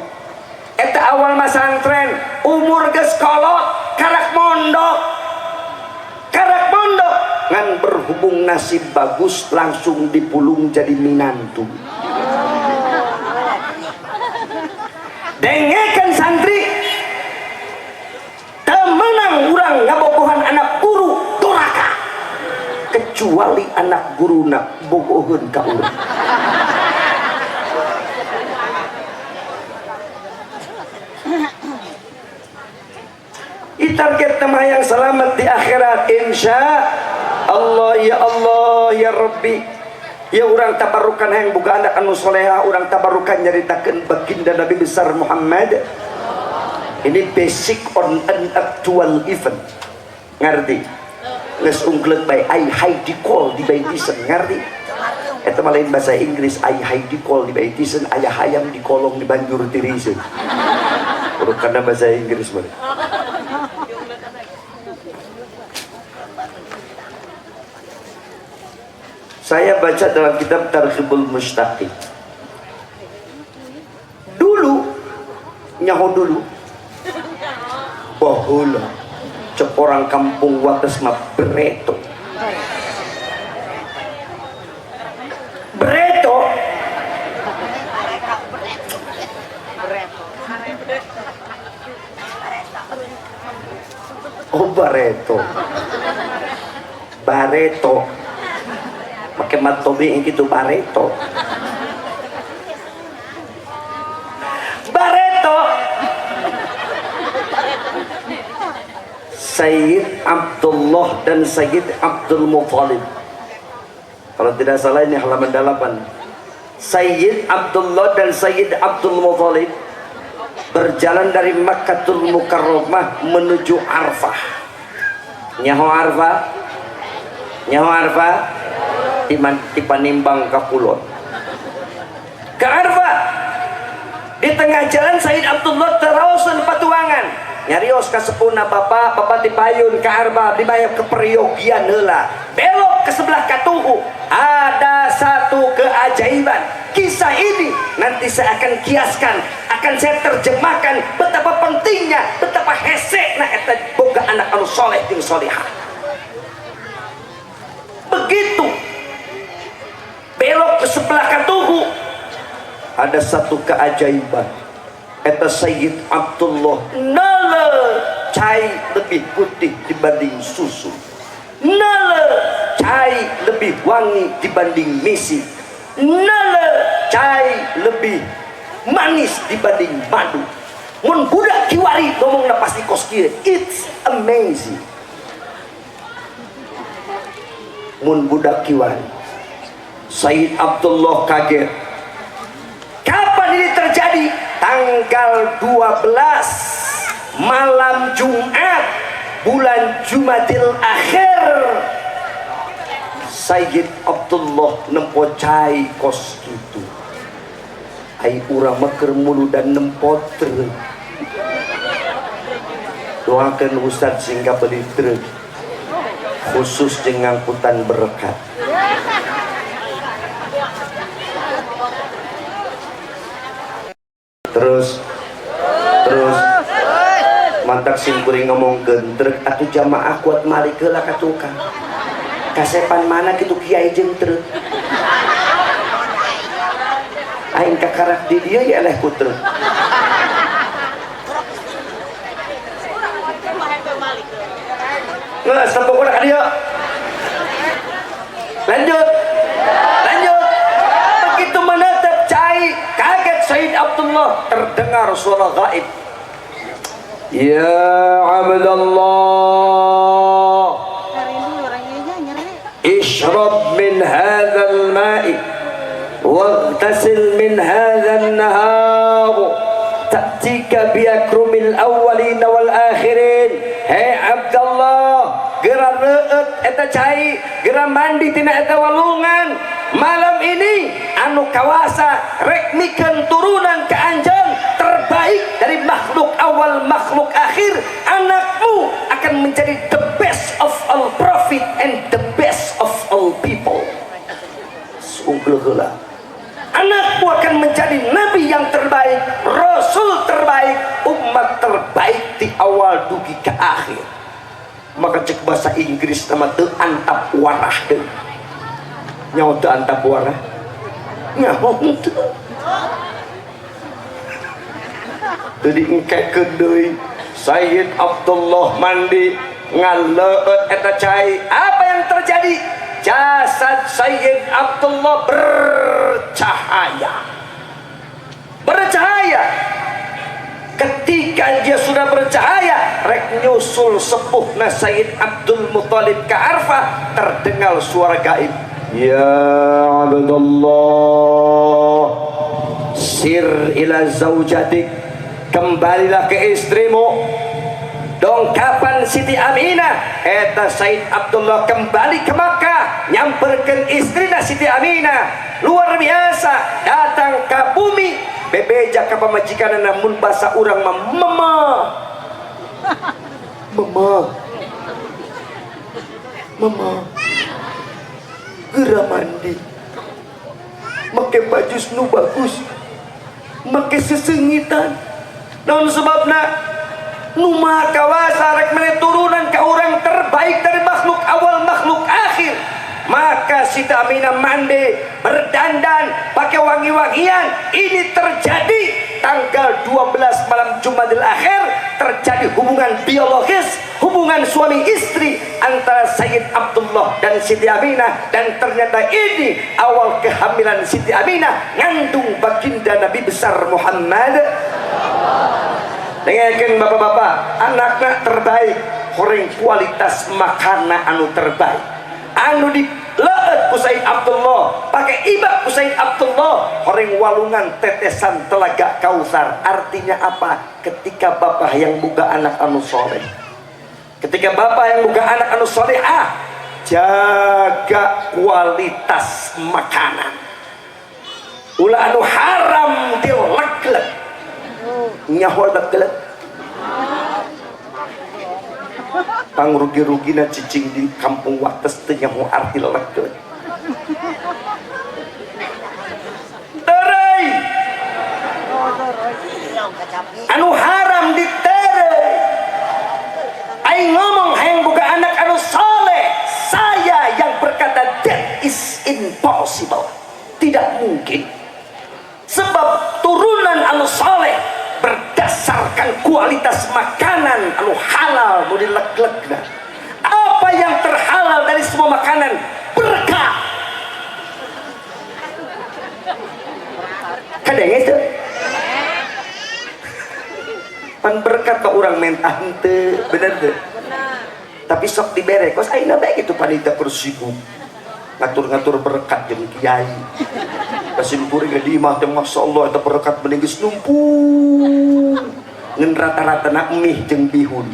Eta awal masantren umur geus kolot karak mondok ngan berhubung nasib bagus langsung dipulung jadi minantu. Dengekeun santri temenang urang ngabogohan anak guru duraka kecuali anak guruna bogoheun ka urang. Target nama yang selamat di akhirat insya Allah ya Allah ya Rabbi. Ya urang tabarukan yang buka anak anu soleha, urang tabarukan nyaritakeun baginda Nabi besar Muhammad. Ini basic on an actual event. Ngerti? Geus ungkleut bae I Heidi call di Baitisen, ngerti? Eta mah lain bahasa Inggris, I Heidi call di Baitisen, aya hayam di kolong di banjur tiriseun. Urang kana bahasa Inggris mah. Saya baca dalam kitab Targhibul Mustaqim. Dulu baheula cek orang kampung wates mah Breto. Oh Bareto pakai matobi gitu Bareto Sayyid Abdullah dan Sayyid Abdul Muthalib, kalau tidak salah ini halaman 8. Sayyid Abdullah dan Sayyid Abdul Muthalib berjalan dari Makkatul Mukarramah menuju Arfah. Nyaho Arfah tipanimbang ka kulon ke Arfah. Di tengah jalan Sayyid Abdullah terawasan patuangan nyarios ka sepuna bapak dipayun ke Arfah dibayar ke periogian heula, belok ke sebelah katuhu. Ada satu keajaiban. Kisah ini nanti saya akan kiaskan akan saya terjemahkan betapa pentingnya, betapa hesekna eta boga anak anu soleh jeung solehah. Begitu belok ke sebelah katuhu ada satu keajaiban. Eta Sayyid Abdullah nala cai lebih putih dibanding susu, nala cai lebih wangi dibanding misi, nala cai lebih manis dibanding madu. Mun budak kiwari ngomongna pasti kos kieu, it's amazing. Mun budak kiwari Sayyid Abdullah kaget. Kapan ini terjadi? Tanggal 12 malam Jumat bulan Jumadil Akhir. Sayyid Abdullah nempo cai kos gitu. Ai urang meker mulu dan nempo truk. Doakeun Ustaz singga beli truk khusus dengan angkutan berkat. Terus mantak simkuring ngomong gentrek atuh jamaah kuat malik heula ka tukang. Kasepan mana kitu kiai jeung truk. Aing kakarak di dieu ya eleh ku truk. Ngeus tepuk udah ka dieu. Lanjut. Begitu menatap cai, kaget Sayyid Abdullah, terdengar suara gaib. Ya Abdullah, ishrab min hadzal ma'i waghtasil min hadzal nahar ta'tika bi akrumil awwalin wal akhirin. Hei Abdullah, geura reueut eta cai, geura mandi tina eta walungan. Malam ini anu kawasa rek mikeun turunan ka anjeun terbaik dari makhluk awal makhluk akhir. Anakmu akan menjadi the best of all prophet and the best of all people. Sungguh heula. Anakmu akan menjadi nabi yang terbaik, rasul terbaik, umat terbaik di awal dugi ke akhir. Maka cek bahasa Inggris nama teu antap warah deui. Nyaho teu antap warah. Nyaho teu. Teu diengkekeun deui. Sayyid Abdullah mandi ngaleueut eta cai. Apa yang terjadi? Jasad Sayyid Abdullah bercahaya. Ketika dia sudah bercahaya, rek nyusul sepuhna Sayyid Abdul Muthalib ke Arfah, terdengar suara gaib. Ya Abdullah, sir ila zaujatik, kembalilah ke istrimu. Dongkapan Siti Aminah, eta Sayyid Abdullah kembali ke Makkah, nyamperkeun istrina Siti Aminah. Luar biasa, datang ke bumi, bebeja ka pamajikanna, namun bahasa urang mah mama geura mandi, make baju nu bagus, make sesengitan. Naon sebabna? Nu maha kawasa rek meneh turunan ka urang terbaik dari makhluk awal makhluk akhir. Maka Siti Aminah mandi, berdandan, pakai wangi-wangian. Ini terjadi tanggal 12 malam Jumadil Akhir, terjadi hubungan biologis, hubungan suami istri antara Sayyid Abdullah dan Siti Aminah. Dan ternyata ini awal kehamilan Siti Aminah, ngandung baginda Nabi besar Muhammad. Dengarkan bapak-bapak, anaknya terbaik, horeng kualitas makanan anu terbaik, anu dileut ku Sayyid Abdullah, pakai ibak ku Sayyid Abdullah, horeng walungan tetesan telaga Kausar. Artinya apa? Ketika bapak yang buka anak anu soleh, ketika bapak yang buka anak anu soleh, jaga kualitas makanan. Ulah anu haram dileglek, nyaho dekelet pang rugi-rugina cicing di kampung Wates teu nyaho arti lekeut. Teureui anu haram ditere. Aing ngomong hayang buka anak anu soleh. Saya yang berkata that is impossible, tidak mungkin. Sebab turunan anu soleh berdasarkan kualitas makanan anu halal nu dileg-legna. Apa yang terhalal dari semua makanan berkah. Kadang itu pan berkat pak orang mentah henteu bener tuh. Tapi sok dibere kos ayeuna bae kitu panitia kursiku ngatur-ngatur berkat jeung kiai. Kasim kuring di imah teh masyaallah eta berkat bening geus numpuk. Ngan rata-ratana emih jeung bihun.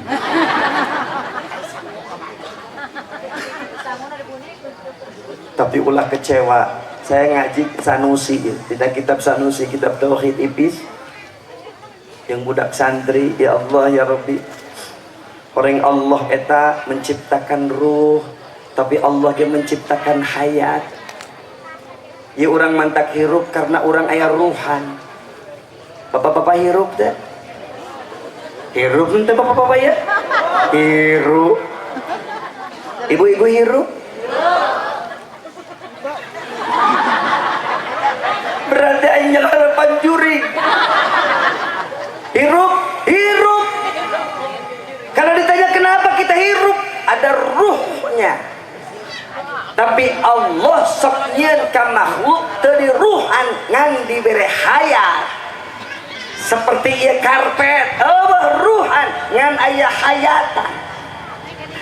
Tapi ulah kecewa. Saya ngaji Sanusi, tidak kitab Sanusi, kitab Tauhid Ipis. Yang budak santri, ya Allah ya Rabbi. Orang Allah eta menciptakan ruh, tapi Allah yang menciptakan hayat. Ya orang mantak hirup karena orang aya ruhan. Bapak-bapak hirup deh. Hirup nanti bapak-bapak ya. Hirup. Ibu-ibu hirup. Berarti aing harapan juri. Hirup, hirup. Kalau ditanya kenapa kita hirup, ada ruhnya. Tapi Allah sok nyieun ka makhluk teu di ruhan ngan dibere hayat. Seperti ieu karpet, ruhan ngan aya hayatan.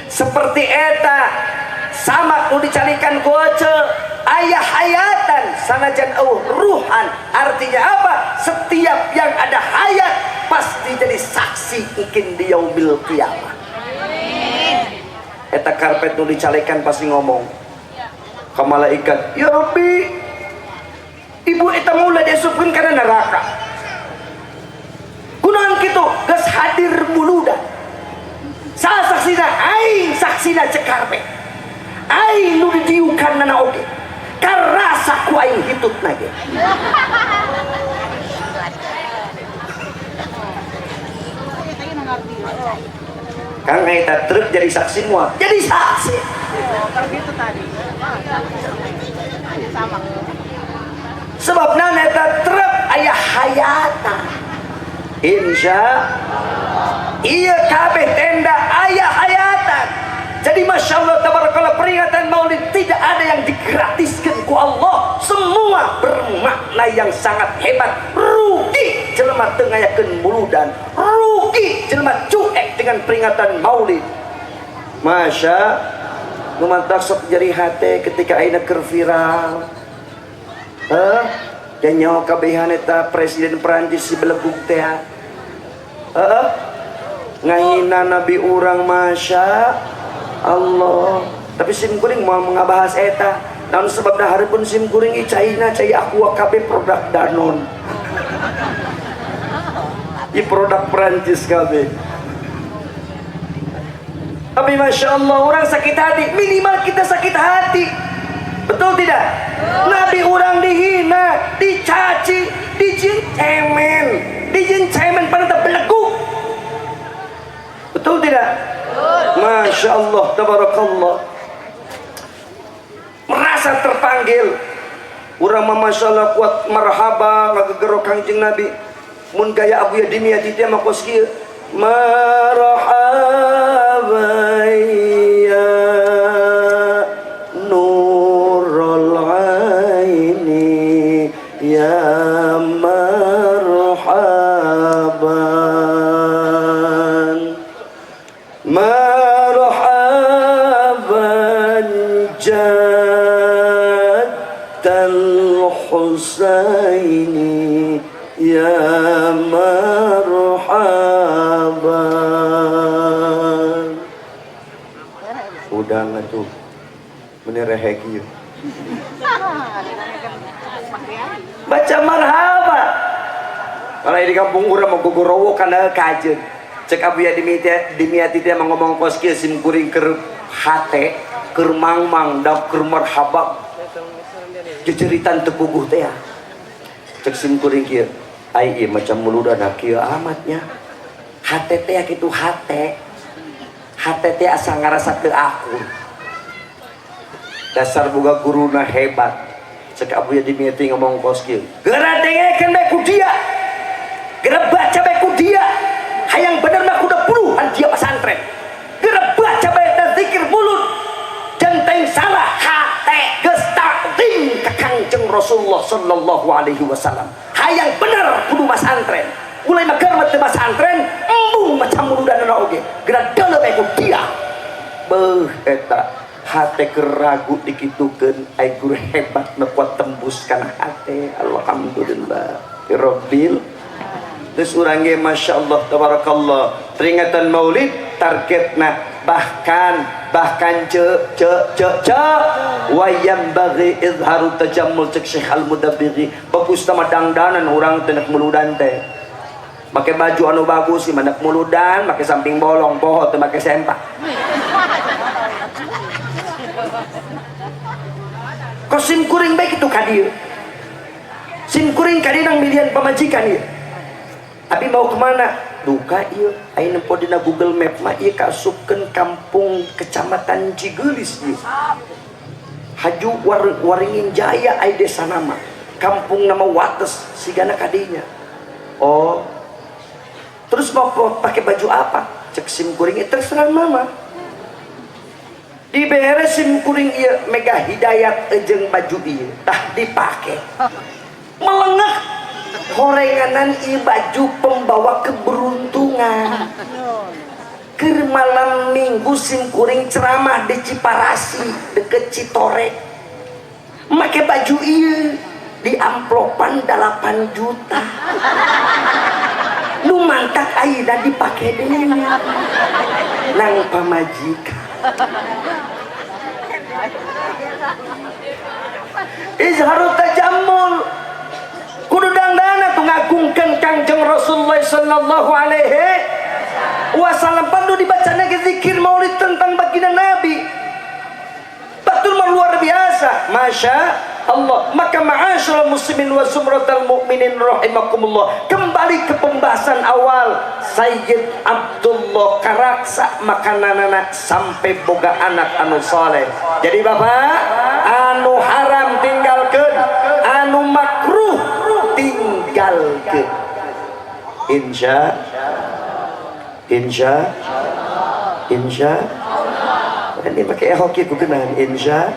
Seperti eta samak nu dicalikan ku ece aya hayatan sanajan ruhan. Artinya apa? Setiap yang ada hayat pasti jadi saksi ikin di yaumil qiyamah. Eta karpet nu dicalikan pasti ngomong ka malaikat, ya Rabbi, ibu eta mulai diasupkeun kana neraka. Kunaon kitu? Geus hadir muludan. Saha saksina? Aing saksina cek karpet. Aing nu didiukanna oge. Karasa ku aing hitutna ge. Kang eta truk jadi saksi semua. Jadi saksi. Sebab nana eta truk aya hayatan. Insya iya kabeh tenda aya hayatan. Jadi Masya Allah tabarakallah, peringatan maulid tidak ada yang digratiskan ku Allah. Semua bermakna yang sangat hebat. Rugi jelema teu ngayakeun muludan, rugi jelema cuek dengan peringatan maulid. Masya lumantak sok jadi hate ketika aina keur viral. Dan nyawa kabehan eta presiden Perancis si belegug teh. Ngahina nabi urang Masya Allah. Tapi sim kuring mau ngabahas eta. Namun sebab daharipun sim kuring caina cai aqua kabeh produk Danone. Ini produk Perancis kabeh. Tapi Masya Allah orang sakit hati. Minimal kita sakit hati. Betul tidak? Nabi orang dihina, dicaci, dijin cemen pada terbelenggu. Betul tidak? Masya Allah, tabarakallah. Merasa terpanggil. Urang mah Masya Allah kuat marhaba ngagegero Kangjeng Nabi. Mun gaya Abu Yadim ya titi mah kos kieu. Marhaba ya nurul aini ya marhaban. Marhaban jaddal Husaini ya marhaban. Udah ngatuh menerehe kieu. Baca marhaba. Kalau di kampung urang mah gogorowo kana kajeun. Cek Abu ya dimiati teh ngomong kos kieu sim kuring keur hate, keur mangmang da keur marhaba. Jejeritan teu puguh teh. Cek sim kuring kieu. ai ieu macam muludan kieu amatnya hate teh kitu hate teh asa ngarasa teu akur dasar boga guruna hebat cek abuya di meeting ngomong kos kieu geura dengekeun bae ku dia geura baca bae ku dia hayang bener mah kuda puluhan dia pesantren geura baca bae teh zikir mulut jenteng salah hate geus takdim ka Kangjeng Rasulullah sallallahu alaihi wasallam hayang bener kudu pesantren mulai mager teh pesantren embung macam muludana oge geura deuleu bae ku dia beuh eta hate keragu dikitukeun ai guru hebat nu kuat tembus kana hate alhamdulillah rabbil geus urang ge masyaallah tabarakallah peringatan maulid targetna bahkan wayam bagi izharu tajammul cek Syekh Al-Mudabbiri bagus sama dangdanan urang teh muludan teh make baju anu bagus si mandak muludan make samping bolong poho teu make sempak kok sim kuring baik itu kadir sim kuring kadir nang milian pamajikan ieu tapi mau kemana duka ieu ayeuna po dina Google Map mah ieu kasupkeun kampung kecamatan Cigeulis ieu haju Waringin Jaya aya desa nama kampung nama Wates sigana kadinya oh terus mau pakai baju apa cek sim kuring itu terserah mama diberes sim kuring ieu mega hidayat jeung baju ieu tah dipake melengah horenganan ieu baju pembawa keberuntungan keur malam minggu sim kuring ceramah di Ciparasi deket Citore make baju ieu di amplopan 8 juta nu mantak ayeuna dipake deui nang pamajikan izharu tajammul kudu dangdana tu ngagungkeun Kangjeng Rasulullah sallallahu alaihi wasallam pandu dibacana ke zikir maulid tentang baginda Nabi betul luar biasa masya Allah. Maka ma'asyiral muslimin wa zumratal mukminin rahimakumullah, kembali ke pembahasan awal Sayyid Abdullah Karaksa makananana sampai boga anak anu saleh. Jadi bapak, anu haram tinggalkeun, anu makruh tinggalkeun. Insya ini pakai hoki kukenan insya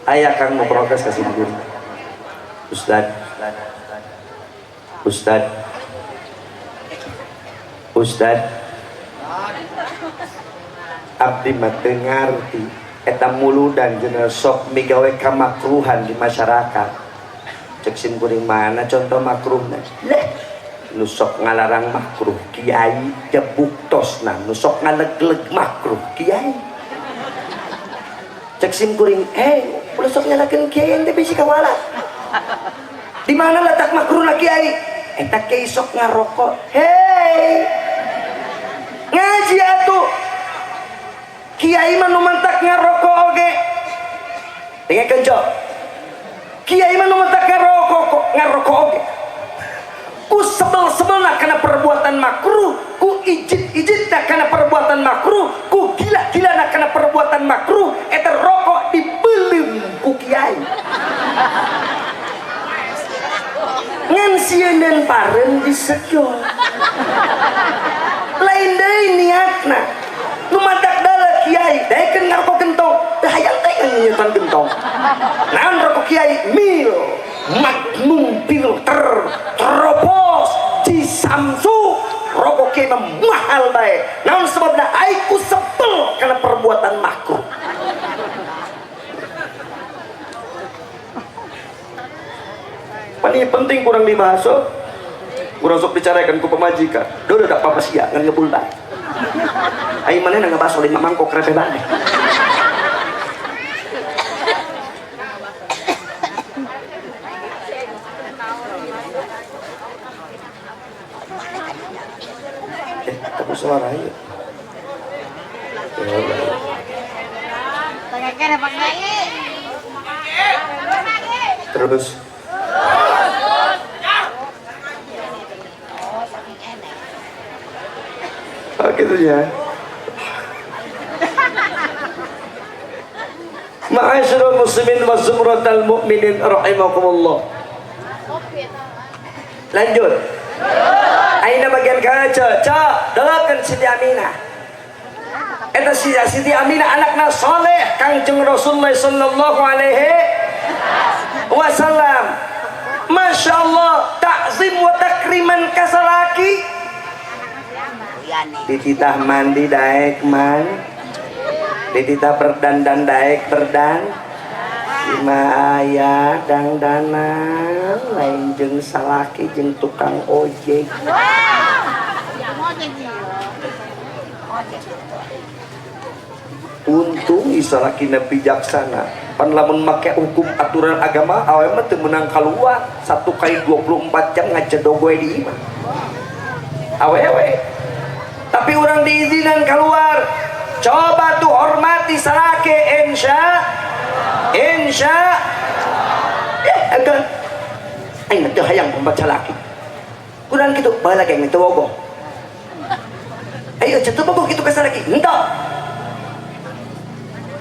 ayah kang mau protes kasih guru Ustad abdi mah teu ngarti eta muludan jeung sok migawe kamakruhan di masyarakat. Cek sim kuring mana contoh makruhna nu sok ngalarang makruh kiai jebuktosna, nu sok ngalegleg makruh kiai. Cek sim kuring ulah sok nyalakeun kiai ente bisi kawala. Di mana letak makruhna kiai? Eta kiai sok ngarokok. Hei, ngaji atuh. Kiai mah nu mantak ngarokok oge. Dengekeun cok. Kiai mah nu mantak ngarokok oge. Ku sebel-sebelna karena perbuatan makruh, ku ijit-ijitna karena perbuatan makruh, ku gila-gilana karena perbuatan makruh, eta rokok dibeuleum ku kiai. Ngan sieun pareun disedot. Lain deui niatna. Nu madak dalah kiai, daekeun ngarokok gentong, teu hayang teh nyeutan gentong. Naon rokok kiai? Mil, Magnum filter, teropos, Cisamsu, rokok kiai mahal bae. Naon sebabna? Aiku sebel karena perbuatan makruh. Pani penting kurang dibahas, kurang sok bicarakan ku pemajikan. Dodo dak apa sia ngan ngebul bae. Ai manehna ngebahas oleh mangkok repeh bae. Tapi suara ieu. Tanyakan apa lagi? Terus gitu ya. Ma'asyiral muslimin wa zumratal mu'minin rahimakumullah. Lanjut. Aina bagian kaca, dalakan Siti Aminah. Eta Siti Aminah anakna soleh Kangjeng Rasulullah sallallahu alaihi wasallam. Masya Allah, takzim wa takriman kasalaki. Dititah mandi daek man, dititah berdandan daek berdan. Lima ayah dangdanan lain jeung salaki jeung tukang ojek. Untung isalakina bijaksana. Pan lamun make hukum aturan agama awe mah teu meunang kaluar 1 kali 24 jam ngacedogoe di imah. Awewe. Tapi orang diizinan keluar. Coba tuh hormati salaki insya akan aing teu hayang pembaca laki. Kurang gitu bae lagi teu bogoh. Ayo cenah bogoh kitu ka salaki. Henteu.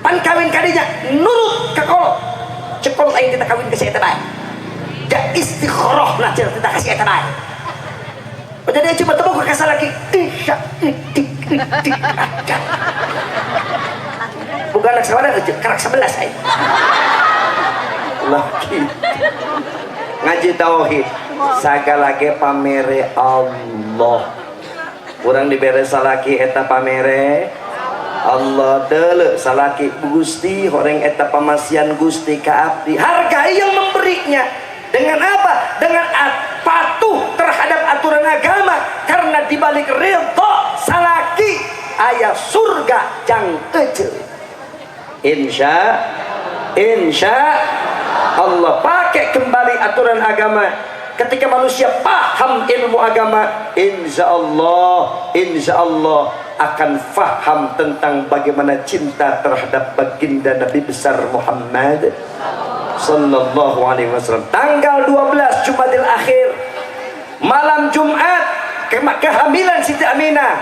Pan kawin kadinya nurut ka kolot. Cekolot aing kita kawin ka si eta bae. Ja istikharah lah cenah kita kasih eta bae. Jadi dia cuma teu bogoh ka salaki. Bukan anak saudara, karak 11 aja. Laki ngaji tauhid sagala ge pamere Allah. Urang dibere salaki eta pamere Allah deuleu salaki Gusti horeng eta pamasian Gusti ka abdi. Hargai yang memberinya dengan apa? Dengan patuh terhadap aturan agama, karena dibalik ridho salaki aya surga jang kecil. Insya Allah pakai kembali aturan agama. Ketika manusia paham ilmu agama, insya Allah akan faham tentang bagaimana cinta terhadap baginda Nabi besar Muhammad sallallahu alaihi wasallam. Tanggal 12 Jumadil Akhir, malam Jumat, kehamilan Siti Aminah,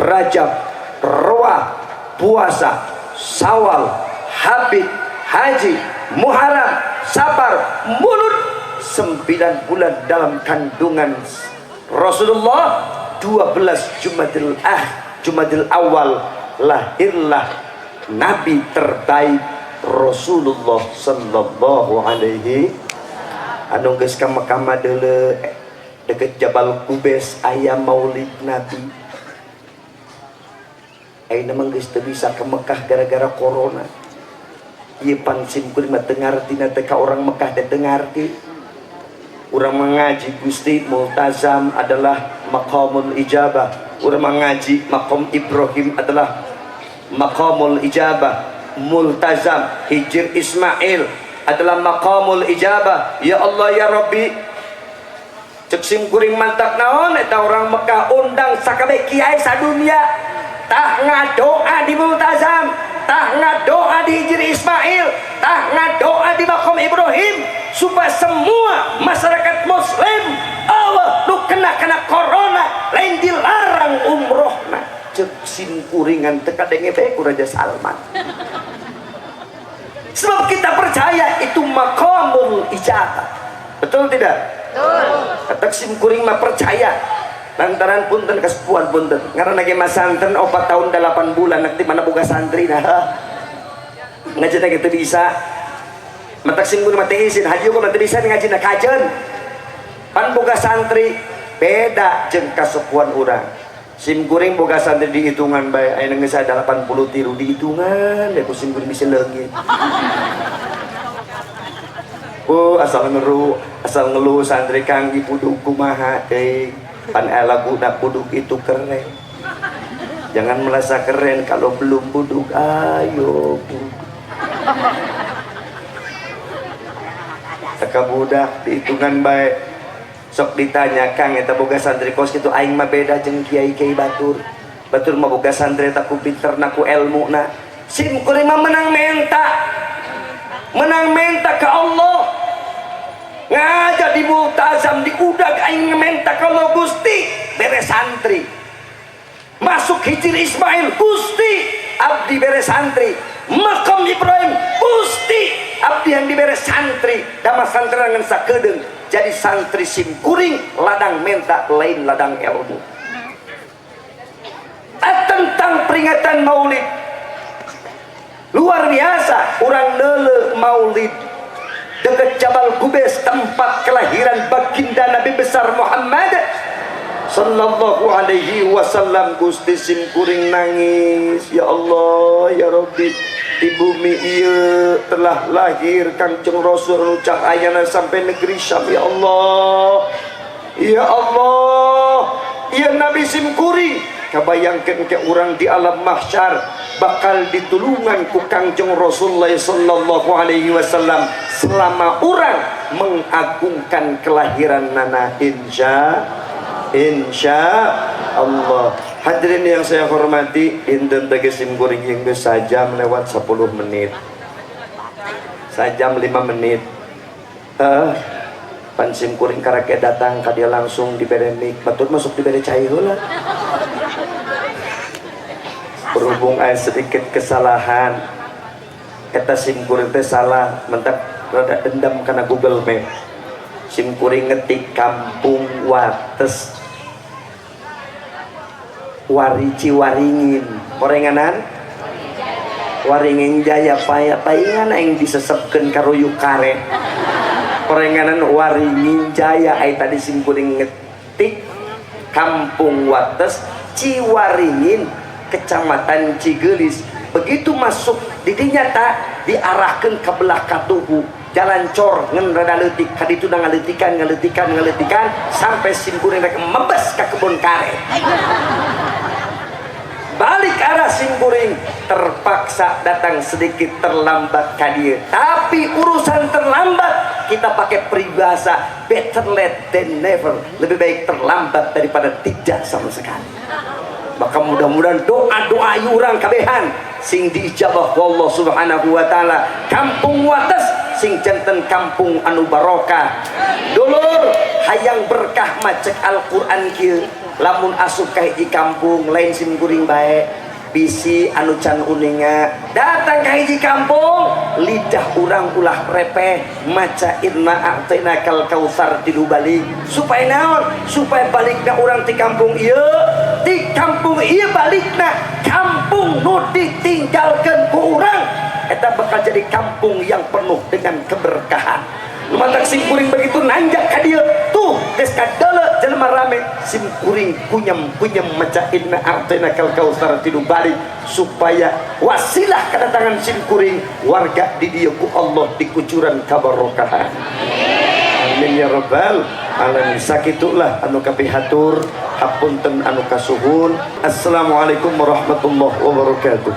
Rajab, Rawah, puasa, Syawal, Habib, Haji, Muharram, Safar, Mulud, 9 bulan dalam kandungan Rasulullah. 12 Jumadil Awal lahirlah Nabi terbaik Rasulullah sallallahu alaihi anu geus ka Mekah deuleu deket Jabal Qubais aya maulid Nabi. Ayeuna mah geus teu bisa ke Mekah gara-gara corona. Ieu pansim kuring mah teu ngartina teh ka orang Mekah teh teu ngarti. Urang mengaji Gusti multazam adalah maqamul ijabah. Urang mengaji maqam Ibrahim adalah maqamul ijabah. Multazam Hijr Ismail adalah maqamul ijabah. Ya Allah ya Rabbi, cek sim kuring mantak naon eta orang Mekah undang sakabeh kiai sadunya. Tah ngadoa di Multazam, tah ngadoa di Hijr Ismail, tah ngadoa di maqam Ibrahim supaya semua masyarakat muslim Allah nu kena corona lain dilarang umrohna. Cek sim kuringan teu kadenge bae ku Raja Salman. Sebab kita percaya itu maqamul ijabah. Betul tidak? Betul. Kata sim kuring mah percaya. Lantaran punten kasepuan punten. Karena lagi mas santren 4 tahun 8 bulan nanti mana boga santri nah. Ngaji teh kitu bisa. Matak sim kuring mah teh izin haji kok teh bisa ngaji na kajen. Pan boga santri beda jeung kasepuan urang. Sim kuring boga santri dihitungan bae aya geus 80 tiru dihitungan deh ku sim kuring bisa leungit. Oh asal ngeluh santri kang dipuduk kumaha teh. Pan lagu nak buduk itu keren. Jangan merasa keren kalau belum buduk. Ayo buduk. Teka budak dihitungan baik. Sok ditanya kang eta boga santri kos kitu aing mah beda jeung kiai-kiai batur. Batur mah boga santri eta ku pinterna ku elmuna. Sim kuring mah menang menta. Menang menta ke Allah. di Multazam di udag aing ngementa kalau Gusti beres santri. Masuk Hijir Ismail Gusti abdi beres santri. Makam Ibrahim Gusti abdi yang diberes santri. Dama santrengan sakedeung jadi santri simkuring ladang menta lain ladang ilmu. Tentang peringatan Maulid luar biasa, orang neule Maulid dekat Jabal Qubais tempat kelahiran baginda Nabi besar Muhammad sallallahu alaihi wasallam. Gusti simkuring nangis, ya Allah ya Rabbi, di bumi ieu telah lahir Kangjeng Rasul cahayana sampai negeri Syam. Ya Allah, ya Allah, ya Nabi simkuring kabayangkeun ke orang di alam mahsyar bakal ditulungan ku Kangjeng Rasulullah sallallahu alaihi wasallam selama orang mengagungkan kelahiran nana insya Allah. Hadirin yang saya hormati, inten teh simkuring yang geus sajam lewat 10 menit. Sajam 5 menit. Pan simkuring karake datang ka dia langsung dibere mik, batur masuk dibere cai heula. Berhubung aya sedikit kesalahan, eta simkuring teh salah mentak rada dendam karena Google Map. Simkuring ngetik Kampung Wates Warici Waringin Korenganan Waringin Jaya paingan aing disesepkeun karuyuk karet Korenganan Waringin Jaya. Ai tadi simkuring ngetik Kampung Wates Ciwaringin Kecamatan Cigelis. Begitu masuk di dinya tak diarahkan ke belah katubu jalan cor ngen rada leutik kaditu da ngaleutikan sampai simkuring rek mebes ka kebun karet. Balik arah simkuring terpaksa datang sedikit terlambat ka dieu. Tapi urusan terlambat kita pakai peribahasa better late than never. Lebih baik terlambat daripada tidak sama sekali. Maka mudah-mudahan doa-doa urang kabehan sing diijabah Allah Subhanahu wa taala. Kampung Wates sing janten kampung anu barokah. Dulur hayang berkah macek Al-Qur'an kieu. Lamun asup ka hiji kampung lain simkuring bae bisi anu can uninga datang ka hiji kampung lidah urang ulah repeh maca inna a'tainakal kautsar tilu balik supaya naon, supaya balikna urang ti kampung ieu balikna kampung nu ditinggalkeun ku urang eta bakal jadi kampung yang penuh dengan keberkahan. Lumatak simkuring begitu nanjak ka dieu tuh geus kadeule jelema rame simkuring kunyem maca inna a'tainakal kautsar tilu balik supaya wasilah kedatangan simkuring warga di dieu ku Allah dikucuran kabarokahan. Amin ya rabbal alamin. Sakitulah anu kapihatur hapunten anu kasuhun. Assalamualaikum warahmatullahi wabarakatuh.